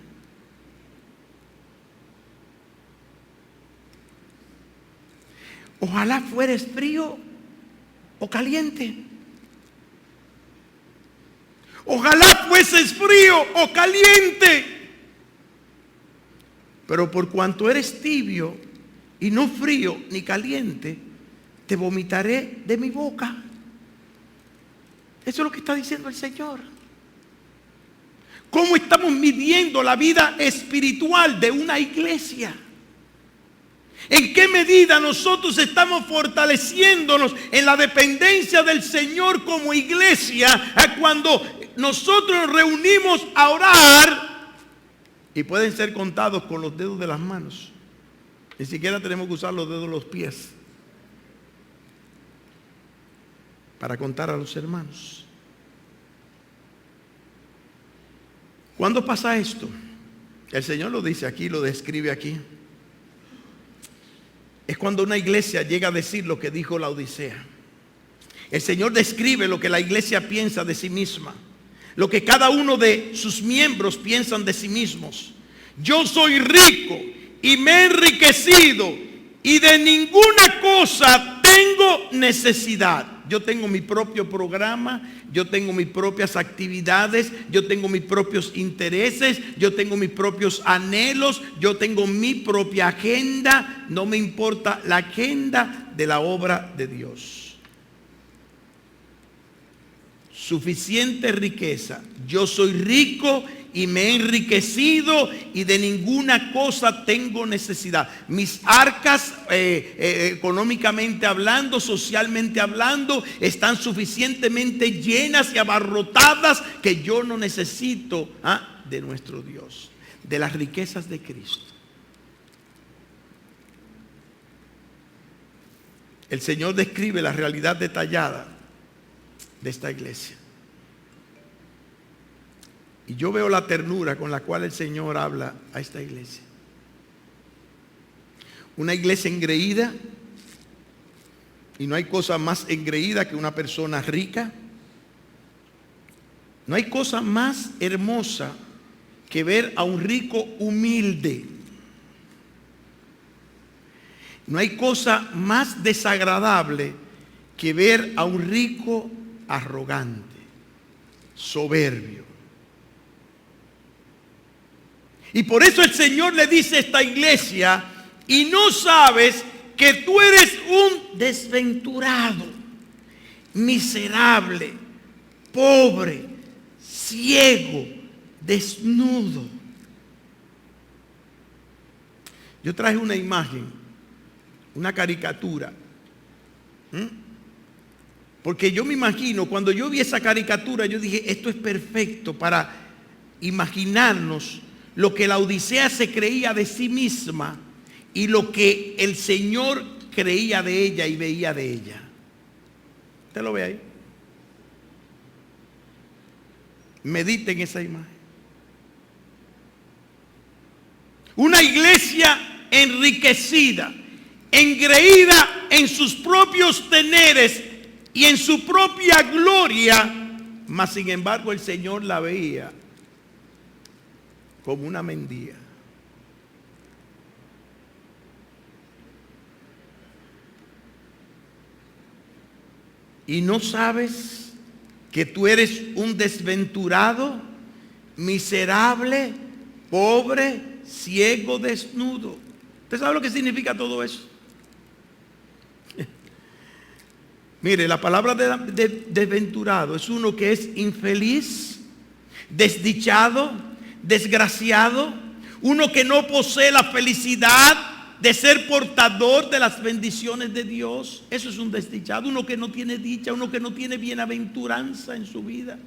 Speaker 1: Ojalá fueres frío o caliente. Ojalá fueses frío o caliente. Pero por cuanto eres tibio y no frío ni caliente, te vomitaré de mi boca. Eso es lo que está diciendo el Señor. ¿Cómo estamos midiendo la vida espiritual de una iglesia? ¿En qué medida nosotros estamos fortaleciéndonos en la dependencia del Señor como iglesia cuando nosotros nos reunimos a orar? Y pueden ser contados con los dedos de las manos. Ni siquiera tenemos que usar los dedos de los pies para contar a los hermanos. ¿Cuándo pasa esto? El Señor lo dice aquí, lo describe aquí. Es cuando una iglesia llega a decir lo que dijo la Odisea. El Señor describe lo que la iglesia piensa de sí misma, lo que cada uno de sus miembros piensan de sí mismos. Yo soy rico y me he enriquecido y de ninguna cosa tengo necesidad. Yo tengo mi propio programa, yo tengo mis propias actividades, yo tengo mis propios intereses, yo tengo mis propios anhelos, yo tengo mi propia agenda. No me importa la agenda de la obra de Dios. Suficiente riqueza. Yo soy rico y me he enriquecido y de ninguna cosa tengo necesidad. Mis arcas, económicamente hablando, socialmente hablando, están suficientemente llenas y abarrotadas que yo no necesito de nuestro Dios, de las riquezas de Cristo. El Señor describe la realidad detallada de esta iglesia. Y yo veo la ternura con la cual el Señor habla a esta iglesia. Una iglesia engreída. Y no hay cosa más engreída que una persona rica. No hay cosa más hermosa que ver a un rico humilde. No hay cosa más desagradable que ver a un rico arrogante, soberbio. Y por eso el Señor le dice a esta iglesia: y no sabes que tú eres un desventurado, miserable, pobre, ciego, desnudo. Yo traje una imagen, una caricatura. Porque yo me imagino, cuando yo vi esa caricatura, yo dije, esto es perfecto para imaginarnos lo que la Odisea se creía de sí misma y lo que el Señor creía de ella y veía de ella. ¿Usted lo ve ahí? Medite en esa imagen. Una iglesia enriquecida, engreída en sus propios teneres y en su propia gloria, mas sin embargo el Señor la veía como una mendiga. Y no sabes que tú eres un desventurado, miserable, pobre, ciego, desnudo. ¿Usted sabe lo que significa todo eso? Mire, la palabra de desventurado es uno que es infeliz, desdichado, desgraciado, uno que no posee la felicidad de ser portador de las bendiciones de Dios. Eso es un desdichado, uno que no tiene dicha, uno que no tiene bienaventuranza en su vida.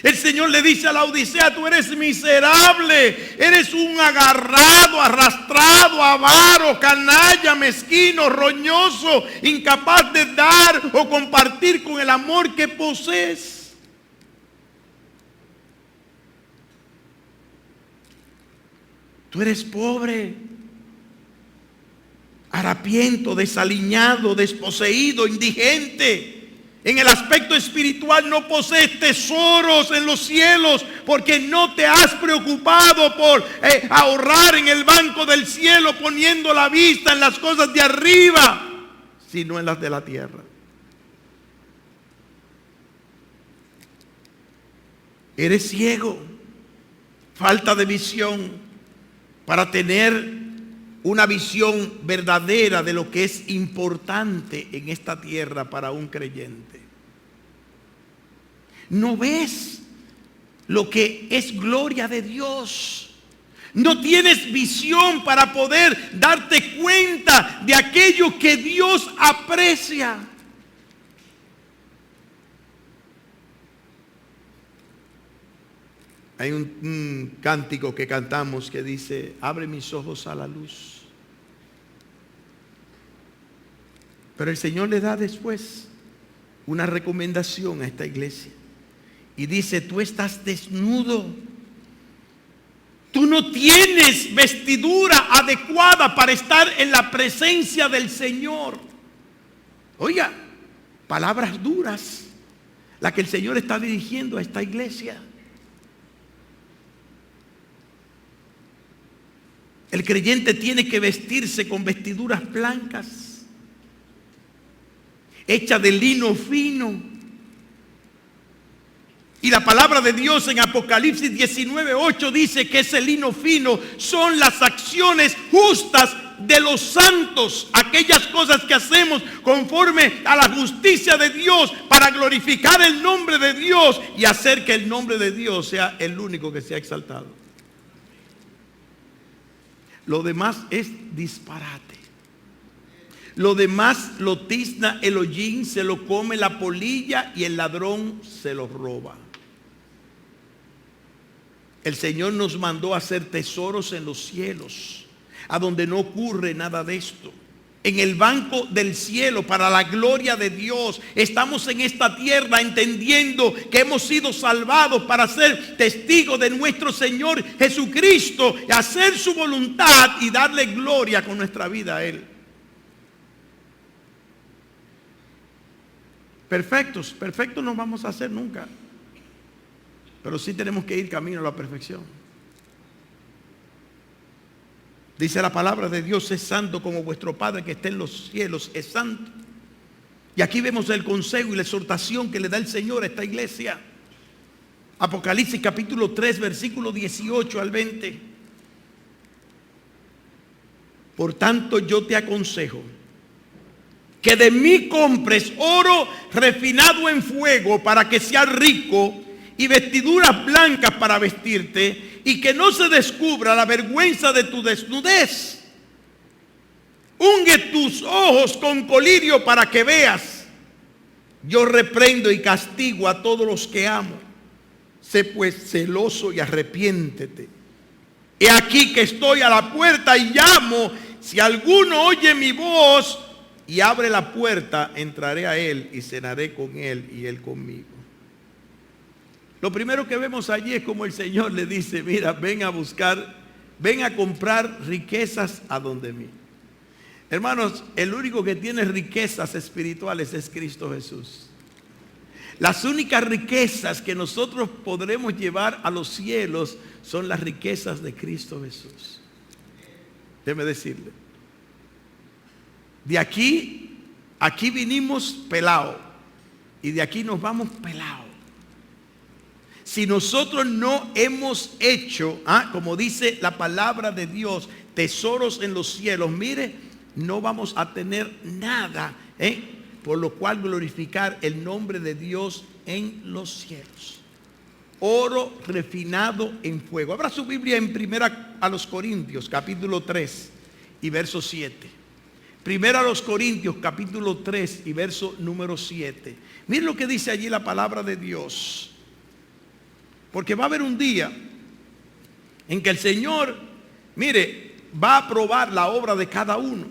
Speaker 1: El Señor le dice a la Odisea: tú eres miserable, eres un agarrado, arrastrado, avaro, canalla, mezquino, roñoso, incapaz de dar o compartir con el amor que posees. Tú eres pobre, harapiento, desaliñado, desposeído, indigente. En el aspecto espiritual no posees tesoros en los cielos porque no te has preocupado por ahorrar en el banco del cielo, poniendo la vista en las cosas de arriba, sino en las de la tierra. Eres ciego, falta de visión para tener una visión verdadera de lo que es importante en esta tierra para un creyente. No ves lo que es gloria de Dios. No tienes visión para poder darte cuenta de aquello que Dios aprecia. Hay un cántico que cantamos que dice: abre mis ojos a la luz. Pero el Señor le da después una recomendación a esta iglesia y dice: tú estás desnudo, tú no tienes vestidura adecuada para estar en la presencia del Señor. Oiga, palabras duras las que el Señor está dirigiendo a esta iglesia. El creyente tiene que vestirse con vestiduras blancas, hecha de lino fino. Y la palabra de Dios en Apocalipsis 19:8 dice que ese lino fino son las acciones justas de los santos, aquellas cosas que hacemos conforme a la justicia de Dios para glorificar el nombre de Dios y hacer que el nombre de Dios sea el único que sea exaltado. Lo demás es disparate. Lo demás lo tizna el hollín, se lo come la polilla y el ladrón se lo roba. El Señor nos mandó a hacer tesoros en los cielos, a donde no ocurre nada de esto. En el banco del cielo, para la gloria de Dios. Estamos en esta tierra entendiendo que hemos sido salvados para ser testigos de nuestro Señor Jesucristo, y hacer su voluntad y darle gloria con nuestra vida a Él. Perfectos no vamos a hacer nunca, pero sí tenemos que ir camino a la perfección. Dice la palabra de Dios: es santo como vuestro Padre que está en los cielos es santo. Y aquí vemos el consejo y la exhortación que le da el Señor a esta iglesia. Apocalipsis capítulo 3, versículo 18 al 20. Por tanto, yo te aconsejo que de mí compres oro refinado en fuego para que seas rico, y vestiduras blancas para vestirte, y que no se descubra la vergüenza de tu desnudez. Unge tus ojos con colirio para que veas. Yo reprendo y castigo a todos los que amo. Sé pues celoso y arrepiéntete. He aquí que estoy a la puerta y llamo. Si alguno oye mi voz y abre la puerta, entraré a él y cenaré con él y él conmigo. Lo primero que vemos allí es como el Señor le dice: mira, ven a comprar riquezas a donde mí. Hermanos, el único que tiene riquezas espirituales es Cristo Jesús. Las únicas riquezas que nosotros podremos llevar a los cielos son las riquezas de Cristo Jesús. Déjeme decirle, de aquí vinimos pelado y de aquí nos vamos pelados. Si nosotros no hemos hecho, como dice la palabra de Dios, tesoros en los cielos, mire, no vamos a tener nada, por lo cual glorificar el nombre de Dios en los cielos. Oro refinado en fuego. Abra su Biblia en Primera a los Corintios, capítulo 3 y verso 7. Primera a los Corintios, capítulo 3 y verso número 7. Mire lo que dice allí la palabra de Dios. Porque va a haber un día en que el Señor, mire, va a probar la obra de cada uno.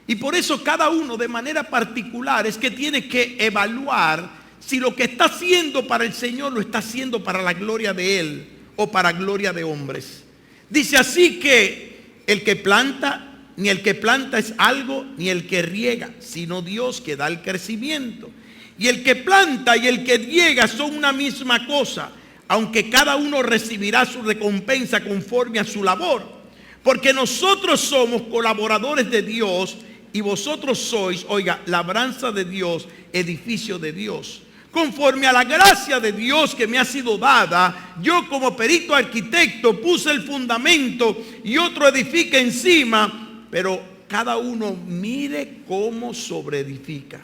Speaker 1: Y por eso cada uno de manera particular es que tiene que evaluar si lo que está haciendo para el Señor lo está haciendo para la gloria de Él o para gloria de hombres. Dice así que el que planta, ni el que planta es algo, ni el que riega, sino Dios que da el crecimiento. Y el que planta y el que riega son una misma cosa, aunque cada uno recibirá su recompensa conforme a su labor. Porque nosotros somos colaboradores de Dios y vosotros sois, oiga, labranza de Dios, edificio de Dios. Conforme a la gracia de Dios que me ha sido dada, yo como perito arquitecto puse el fundamento y otro edifica encima, pero cada uno mire cómo sobreedifica.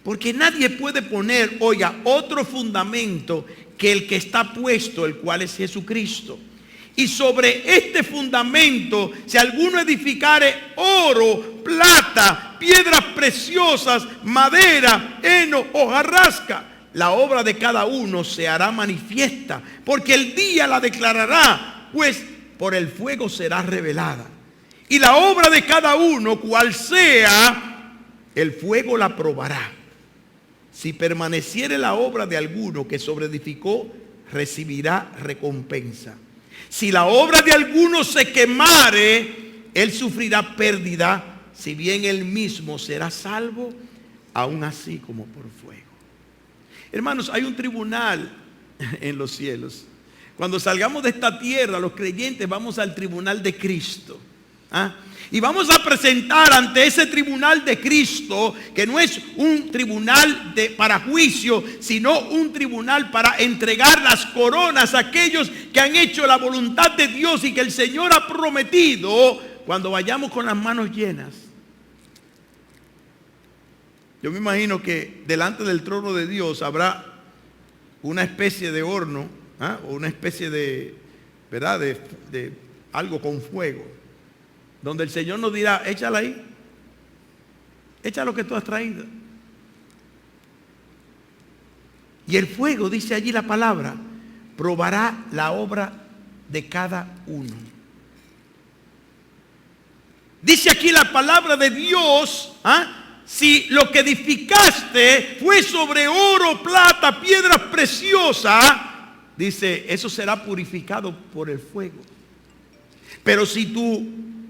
Speaker 1: Porque nadie puede poner, oiga, otro fundamento que el que está puesto, el cual es Jesucristo. Y sobre este fundamento, si alguno edificare oro, plata, piedras preciosas, madera, heno, hojarasca, la obra de cada uno se hará manifiesta, porque el día la declarará, pues por el fuego será revelada. Y la obra de cada uno, cual sea, el fuego la probará. Si permaneciere la obra de alguno que sobreedificó, recibirá recompensa. Si la obra de alguno se quemare, él sufrirá pérdida, si bien él mismo será salvo, aún así como por fuego. Hermanos, hay un tribunal en los cielos. Cuando salgamos de esta tierra, los creyentes vamos al tribunal de Cristo. Y vamos a presentar ante ese tribunal de Cristo, que no es un tribunal para juicio, sino un tribunal para entregar las coronas a aquellos que han hecho la voluntad de Dios y que el Señor ha prometido cuando vayamos con las manos llenas. Yo me imagino que delante del trono de Dios habrá una especie de horno, o una especie de, ¿verdad?, de algo con fuego, donde el Señor nos dirá: échala ahí, echa lo que tú has traído. Y el fuego, dice allí la palabra, probará la obra de cada uno. Dice aquí la palabra de Dios, si lo que edificaste fue sobre oro, plata, piedras preciosas, dice, eso será purificado por el fuego. Pero si tu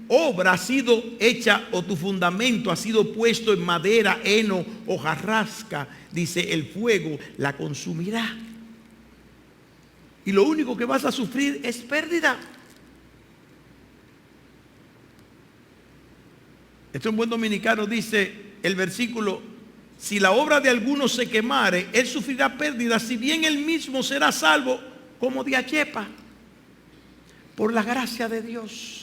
Speaker 1: obra ha sido hecha o tu fundamento ha sido puesto en madera, heno o hojarasca, dice, el fuego la consumirá. Y lo único que vas a sufrir es pérdida. Esto en buen dominicano dice el versículo: si la obra de alguno se quemare, él sufrirá pérdida, si bien él mismo será salvo como de achepa, por la gracia de Dios.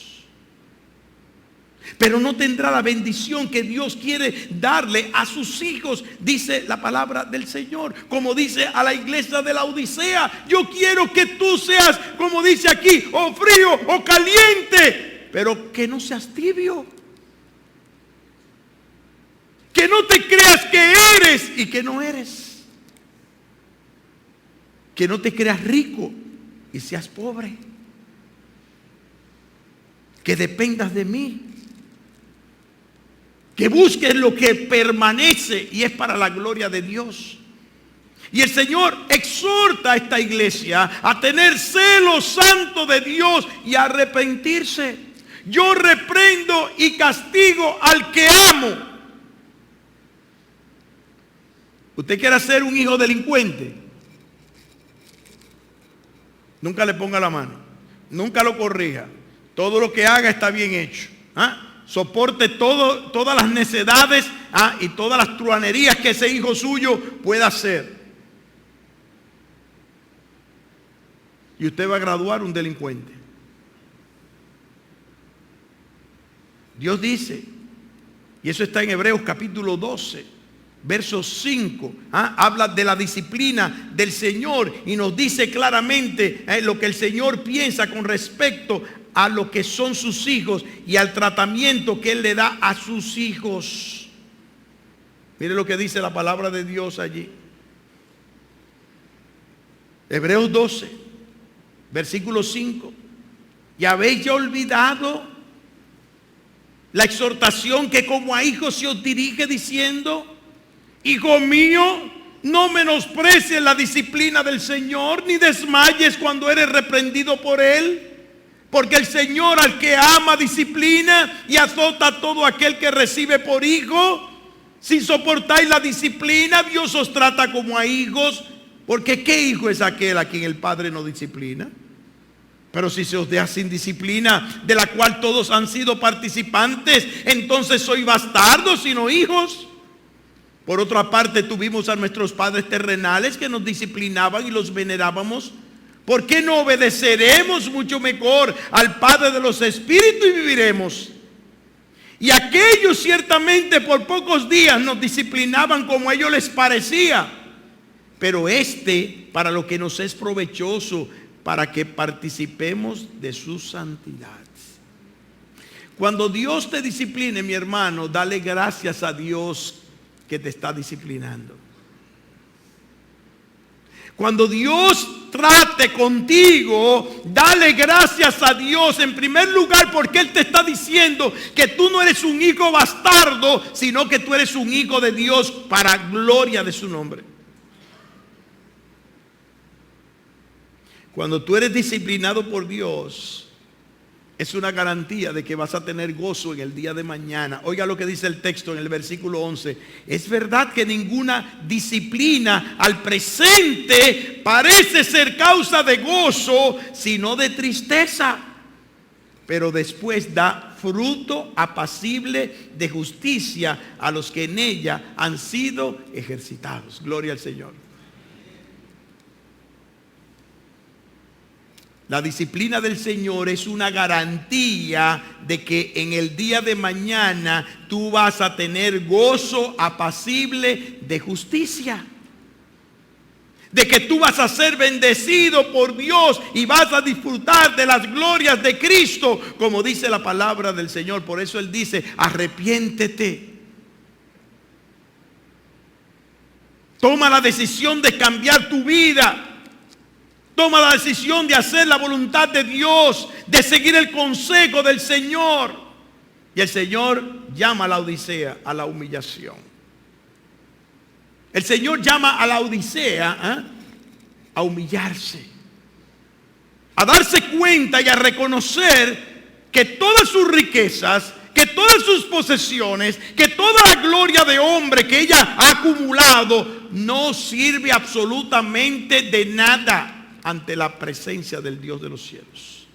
Speaker 1: Pero no tendrá la bendición que Dios quiere darle a sus hijos, dice la palabra del Señor. Como dice a la iglesia de la Odisea: yo quiero que tú seas, como dice aquí, o frío o caliente, pero que no seas tibio. Que no te creas que eres y que no eres. Que no te creas rico y seas pobre. Que dependas de mí. Que busques lo que permanece y es para la gloria de Dios. Y el Señor exhorta a esta iglesia a tener celo santo de Dios y a arrepentirse. Yo reprendo y castigo al que amo. ¿Usted quiere ser un hijo delincuente? Nunca le ponga la mano. Nunca lo corrija. Todo lo que haga está bien hecho. Soporte todas las necedades y todas las truanerías que ese hijo suyo pueda hacer. Y usted va a graduar un delincuente. Dios dice, y eso está en Hebreos capítulo 12. Verso 5, habla de la disciplina del Señor y nos dice claramente lo que el Señor piensa con respecto a lo que son sus hijos y al tratamiento que Él le da a sus hijos. Mire lo que dice la palabra de Dios allí. Hebreos 12, Versículo 5. ¿Y habéis ya olvidado la exhortación que como a hijos se os dirige diciendo: hijo mío, no menosprecies la disciplina del Señor, ni desmayes cuando eres reprendido por Él? Porque el Señor al que ama disciplina y azota a todo aquel que recibe por hijo. Si soportáis la disciplina, Dios os trata como a hijos. Porque ¿qué hijo es aquel a quien el Padre no disciplina? Pero si se os deja sin disciplina, de la cual todos han sido participantes, entonces sois bastardos y no hijos. Por otra parte, tuvimos a nuestros padres terrenales que nos disciplinaban y los venerábamos. ¿Por qué no obedeceremos mucho mejor al Padre de los Espíritus y viviremos? Y aquellos ciertamente por pocos días nos disciplinaban como a ellos les parecía, pero para lo que nos es provechoso, para que participemos de su santidad. Cuando Dios te discipline, mi hermano, dale gracias a Dios que te está disciplinando. Cuando Dios trate contigo, dale gracias a Dios en primer lugar, porque Él te está diciendo que tú no eres un hijo bastardo, sino que tú eres un hijo de Dios para gloria de su nombre. Cuando tú eres disciplinado por Dios, es una garantía de que vas a tener gozo en el día de mañana. Oiga lo que dice el texto en el versículo 11. Es verdad que ninguna disciplina al presente parece ser causa de gozo, sino de tristeza. Pero después da fruto apacible de justicia a los que en ella han sido ejercitados. Gloria al Señor. La disciplina del Señor es una garantía de que en el día de mañana tú vas a tener gozo apacible de justicia. De que tú vas a ser bendecido por Dios y vas a disfrutar de las glorias de Cristo, como dice la palabra del Señor. Por eso Él dice: arrepiéntete. Toma la decisión de cambiar tu vida. Toma la decisión de hacer la voluntad de Dios, de seguir el consejo del Señor. Y el Señor llama a la Odisea a la humillación. El Señor llama a la Odisea a humillarse, a darse cuenta y a reconocer que todas sus riquezas, que todas sus posesiones, que toda la gloria de hombre que ella ha acumulado no sirve absolutamente de nada ante la presencia del Dios de los cielos.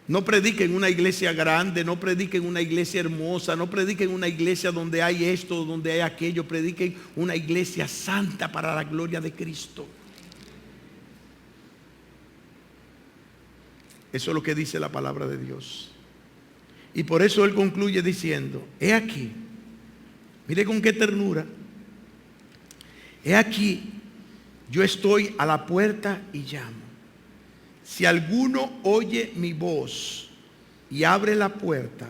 Speaker 1: No predique en una iglesia grande, no predique en una iglesia hermosa, no predique en una iglesia donde hay esto, donde hay aquello. Predique en una iglesia santa para la gloria de Cristo. Eso es lo que dice la palabra de Dios. Y por eso Él concluye diciendo: he aquí, mire con qué ternura, he aquí, yo estoy a la puerta y llamo. Si alguno oye mi voz y abre la puerta,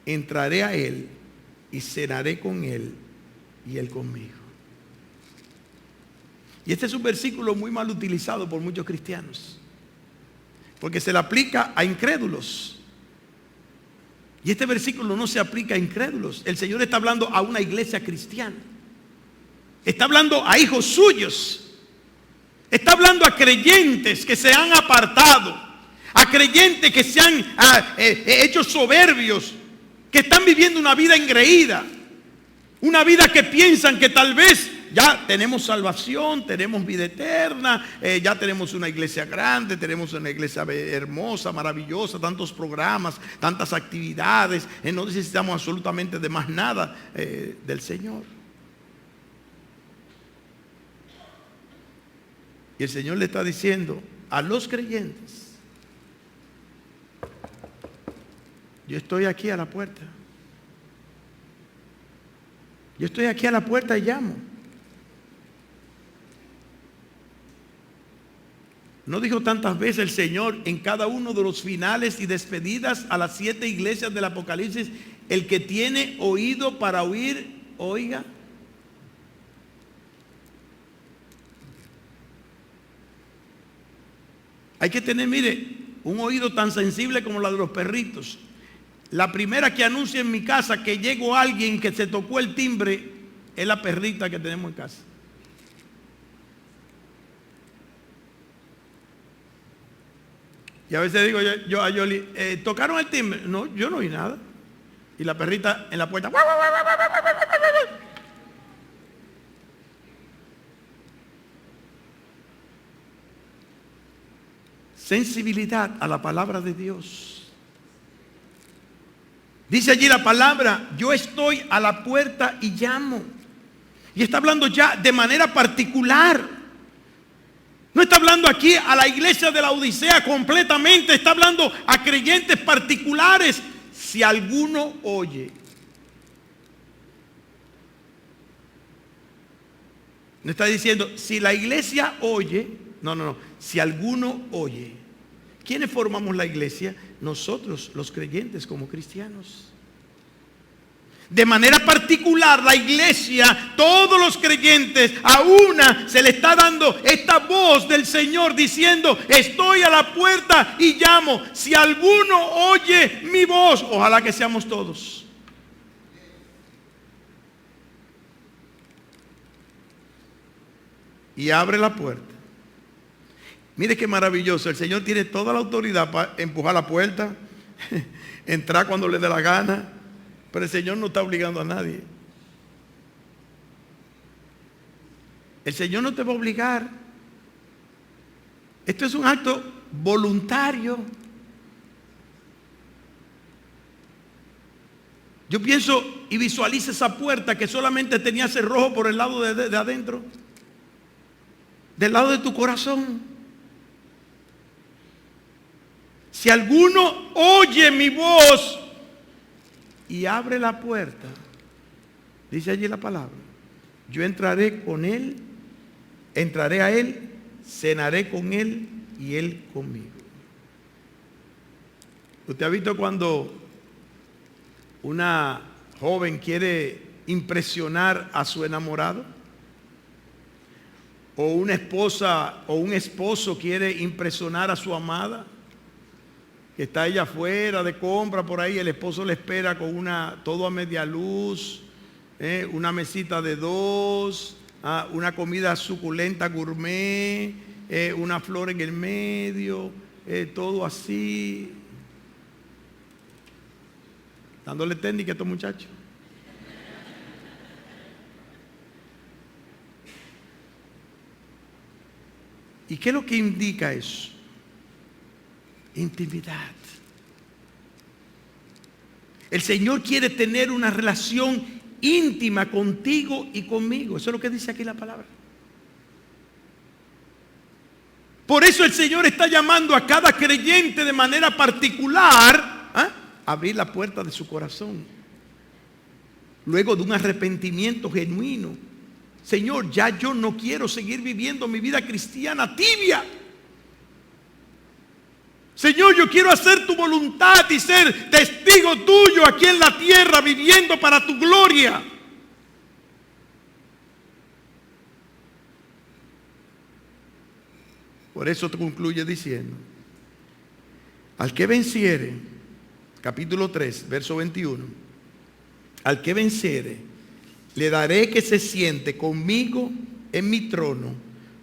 Speaker 1: entraré a él y cenaré con él y él conmigo. Y este es un versículo muy mal utilizado por muchos cristianos, porque se le aplica a incrédulos. Y este versículo no se aplica a incrédulos. El Señor está hablando a una iglesia cristiana. Está hablando a hijos suyos. Está hablando a creyentes que se han apartado, a creyentes que se han hecho soberbios, que están viviendo una vida engreída, una vida que piensan que tal vez ya tenemos salvación, tenemos vida eterna, ya tenemos una iglesia grande, tenemos una iglesia hermosa, maravillosa, tantos programas, tantas actividades, no necesitamos absolutamente de más nada del Señor. Y el Señor le está diciendo a los creyentes: yo estoy aquí a la puerta. Yo estoy aquí a la puerta y llamo. ¿No dijo tantas veces el Señor en cada uno de los finales y despedidas a las 7 iglesias del Apocalipsis: el que tiene oído para oír, oiga? Hay que tener, mire, un oído tan sensible como la de los perritos. La primera que anuncia en mi casa que llegó alguien que se tocó el timbre es la perrita que tenemos en casa. Y a veces digo yo a Yoli, ¿tocaron el timbre? No, yo no oí nada. Y la perrita en la puerta. Sensibilidad a la palabra de Dios. Dice allí la palabra, yo estoy a la puerta y llamo. Y está hablando ya de manera particular. No está hablando aquí a la iglesia de la Odisea completamente. Está hablando a creyentes particulares. Si alguno oye. No está diciendo, si la iglesia oye. No. Si alguno oye. ¿Quiénes formamos la iglesia? Nosotros, los creyentes como cristianos. De manera particular, la iglesia, todos los creyentes, a una se le está dando esta voz del Señor diciendo, estoy a la puerta y llamo. Si alguno oye mi voz, ojalá que seamos todos. Y abre la puerta. Mire qué maravilloso, el Señor tiene toda la autoridad para empujar la puerta, entrar cuando le dé la gana, pero el Señor no está obligando a nadie. El Señor no te va a obligar. Esto es un acto voluntario. Yo pienso y visualizo esa puerta que solamente tenía cerrojo por el lado de adentro, del lado de tu corazón. Si alguno oye mi voz y abre la puerta, dice allí la palabra, yo entraré con él, entraré a él, cenaré con él y él conmigo. ¿Usted ha visto cuando una joven quiere impresionar a su enamorado? ¿O una esposa o un esposo quiere impresionar a su amada? Que está ella afuera de compra por ahí, el esposo le espera con todo a media luz, una mesita de dos, una comida suculenta gourmet, una flor en el medio, todo así. Dándole técnica a estos muchachos. ¿Y qué es lo que indica eso? Intimidad. El Señor quiere tener una relación íntima contigo y conmigo. Eso es lo que dice aquí la palabra. Por eso el Señor está llamando a cada creyente de manera particular a abrir la puerta de su corazón. Luego de un arrepentimiento genuino. Señor, ya yo no quiero seguir viviendo mi vida cristiana tibia. Señor, yo quiero hacer tu voluntad y ser testigo tuyo aquí en la tierra, viviendo para tu gloria. Por eso te concluye diciendo, al que venciere, capítulo 3, verso 21, al que venciere, le daré que se siente conmigo en mi trono,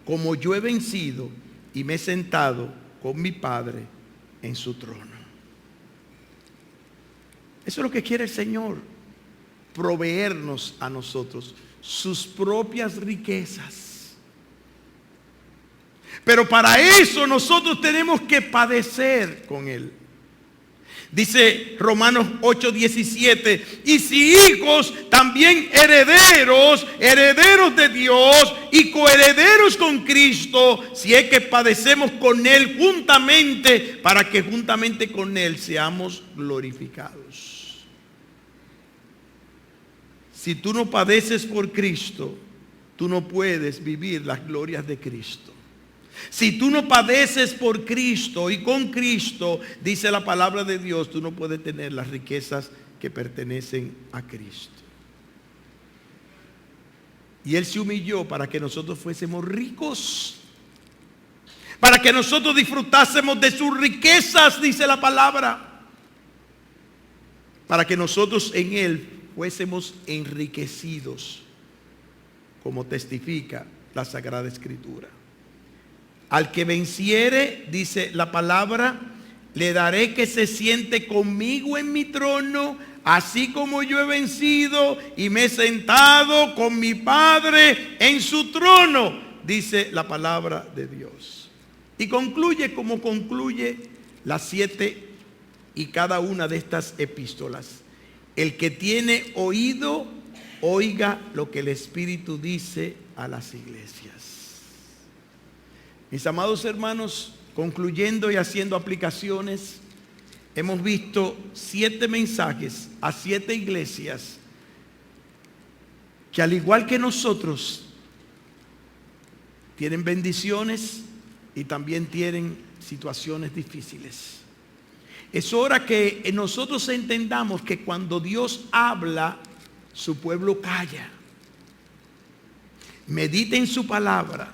Speaker 1: como yo he vencido y me he sentado con mi Padre en su trono. Eso es lo que quiere el Señor, proveernos a nosotros sus propias riquezas. Pero para eso nosotros tenemos que padecer con Él. Dice Romanos 8:17, y si hijos, también herederos, herederos de Dios y coherederos con Cristo, si es que padecemos con Él juntamente, para que juntamente con Él seamos glorificados. Si tú no padeces por Cristo, tú no puedes vivir las glorias de Cristo. Si tú no padeces por Cristo y con Cristo, dice la palabra de Dios, tú no puedes tener las riquezas que pertenecen a Cristo. Y Él se humilló para que nosotros fuésemos ricos. para que nosotros disfrutásemos de sus riquezas, dice la palabra, para que nosotros en Él fuésemos enriquecidos, como testifica la Sagrada Escritura. Al que venciere, dice la palabra, le daré que se siente conmigo en mi trono, así como yo he vencido y me he sentado con mi Padre en su trono, dice la palabra de Dios. Y concluye como concluye las 7 y cada una de estas epístolas. El que tiene oído, oiga lo que el Espíritu dice a las iglesias. Mis amados hermanos, concluyendo y haciendo aplicaciones, hemos visto 7 mensajes a 7 iglesias que, al igual que nosotros, tienen bendiciones y también tienen situaciones difíciles. Es hora que nosotros entendamos que cuando Dios habla, su pueblo calla. Medite en su palabra.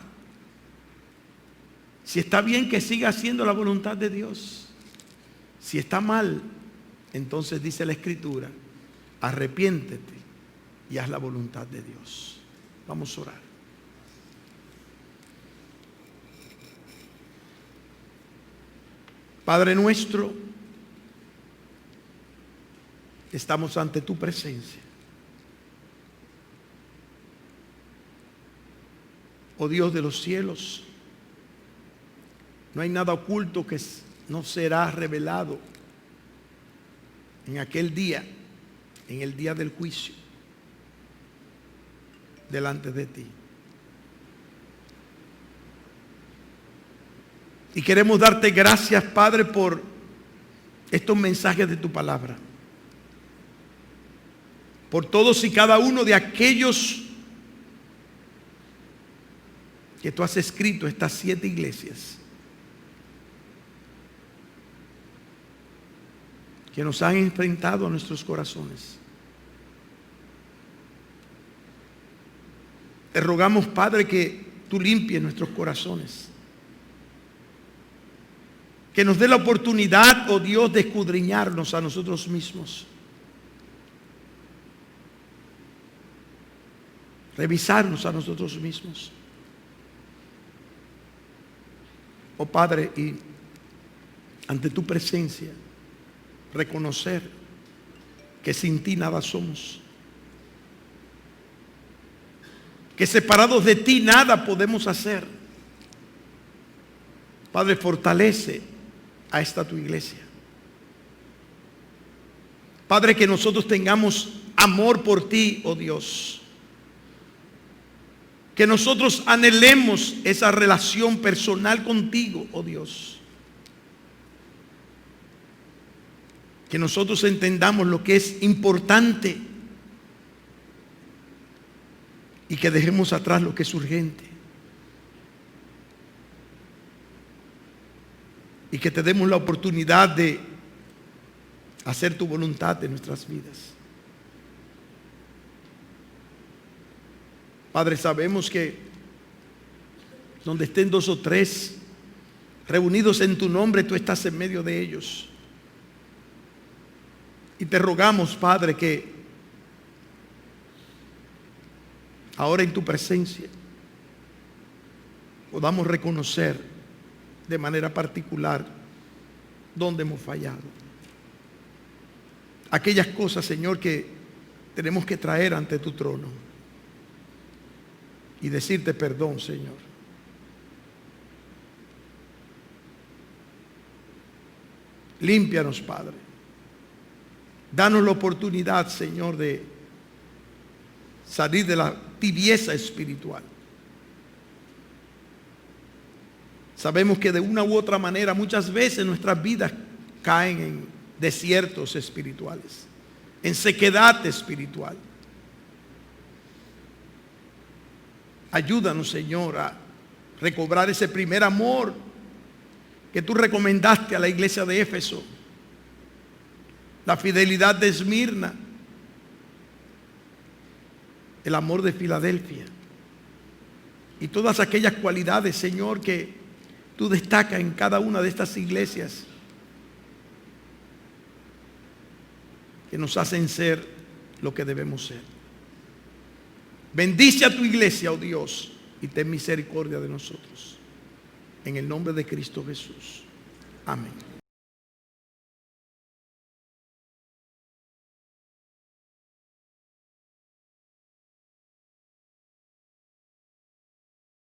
Speaker 1: Si está bien, que siga haciendo la voluntad de Dios. Si está mal, entonces dice la Escritura, arrepiéntete y haz la voluntad de Dios. Vamos a orar. Padre nuestro, estamos ante tu presencia. Oh Dios de los cielos, no hay nada oculto que no será revelado en aquel día, en el día del juicio, delante de ti. Y queremos darte gracias, Padre, por estos mensajes de tu palabra. Por todos y cada uno de aquellos que tú has escrito, estas 7 iglesias, que nos han enfrentado a nuestros corazones. Te rogamos, Padre, que tú limpies nuestros corazones. Que nos dé la oportunidad, oh Dios, de escudriñarnos a nosotros mismos. Revisarnos a nosotros mismos. Oh Padre, y ante tu presencia, reconocer que sin ti nada somos. Que separados de ti nada podemos hacer. Padre, fortalece a esta tu iglesia. Padre, que nosotros tengamos amor por ti, oh Dios. Que nosotros anhelemos esa relación personal contigo, oh Dios. Que nosotros entendamos lo que es importante y que dejemos atrás lo que es urgente. Y que te demos la oportunidad de hacer tu voluntad en nuestras vidas. Padre, sabemos que donde estén 2 o 3 reunidos en tu nombre, tú estás en medio de ellos. Y te rogamos, Padre, que ahora en tu presencia podamos reconocer de manera particular dónde hemos fallado. Aquellas cosas, Señor, que tenemos que traer ante tu trono y decirte perdón, Señor. Límpianos, Padre. Danos la oportunidad, Señor, de salir de la tibieza espiritual. Sabemos que de una u otra manera muchas veces nuestras vidas caen en desiertos espirituales, en sequedad espiritual. Ayúdanos, Señor, a recobrar ese primer amor que tú recomendaste a la iglesia de Éfeso, la fidelidad de Esmirna, el amor de Filadelfia y todas aquellas cualidades, Señor, que tú destacas en cada una de estas iglesias que nos hacen ser lo que debemos ser. Bendice a tu iglesia, oh Dios, y ten misericordia de nosotros. En el nombre de Cristo Jesús. Amén.